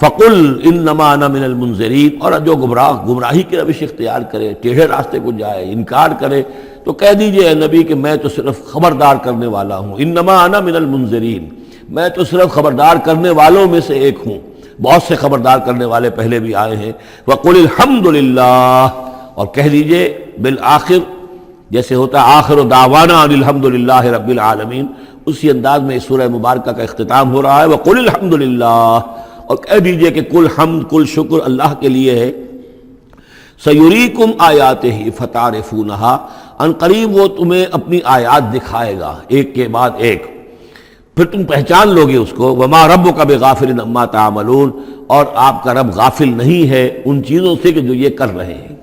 فقل انما انا من المنذرین، اور جو گمراہی کی روش اختیار کرے، ٹیڑھے راستے کو جائے، انکار کرے، تو کہہ دیجئے اے نبی کہ میں تو صرف خبردار کرنے والا ہوں، انما انا من المنذرین، میں تو صرف خبردار کرنے والوں میں سے ایک ہوں، بہت سے خبردار کرنے والے پہلے بھی آئے ہیں۔ وقل الحمد للہ، اور کہہ دیجئے بالآخر، جیسے ہوتا ہے آخر دعوانا ان الحمد للہ رب العالمین، اسی انداز میں اس سورہ مبارکہ کا اختتام ہو رہا ہے۔ وقل الحمد للہ، اور کہہ دیجئے کہ کل حمد کل شکر اللہ کے لیے ہے۔ سیریکم آیاتہ فتعرفونہا، ان قریب وہ تمہیں اپنی آیات دکھائے گا ایک کے بعد ایک، پھر تم پہچان لوگے اس کو۔ وما ربک بغافل عما تعملون، اور آپ کا رب غافل نہیں ہے ان چیزوں سے کہ جو یہ کر رہے ہیں۔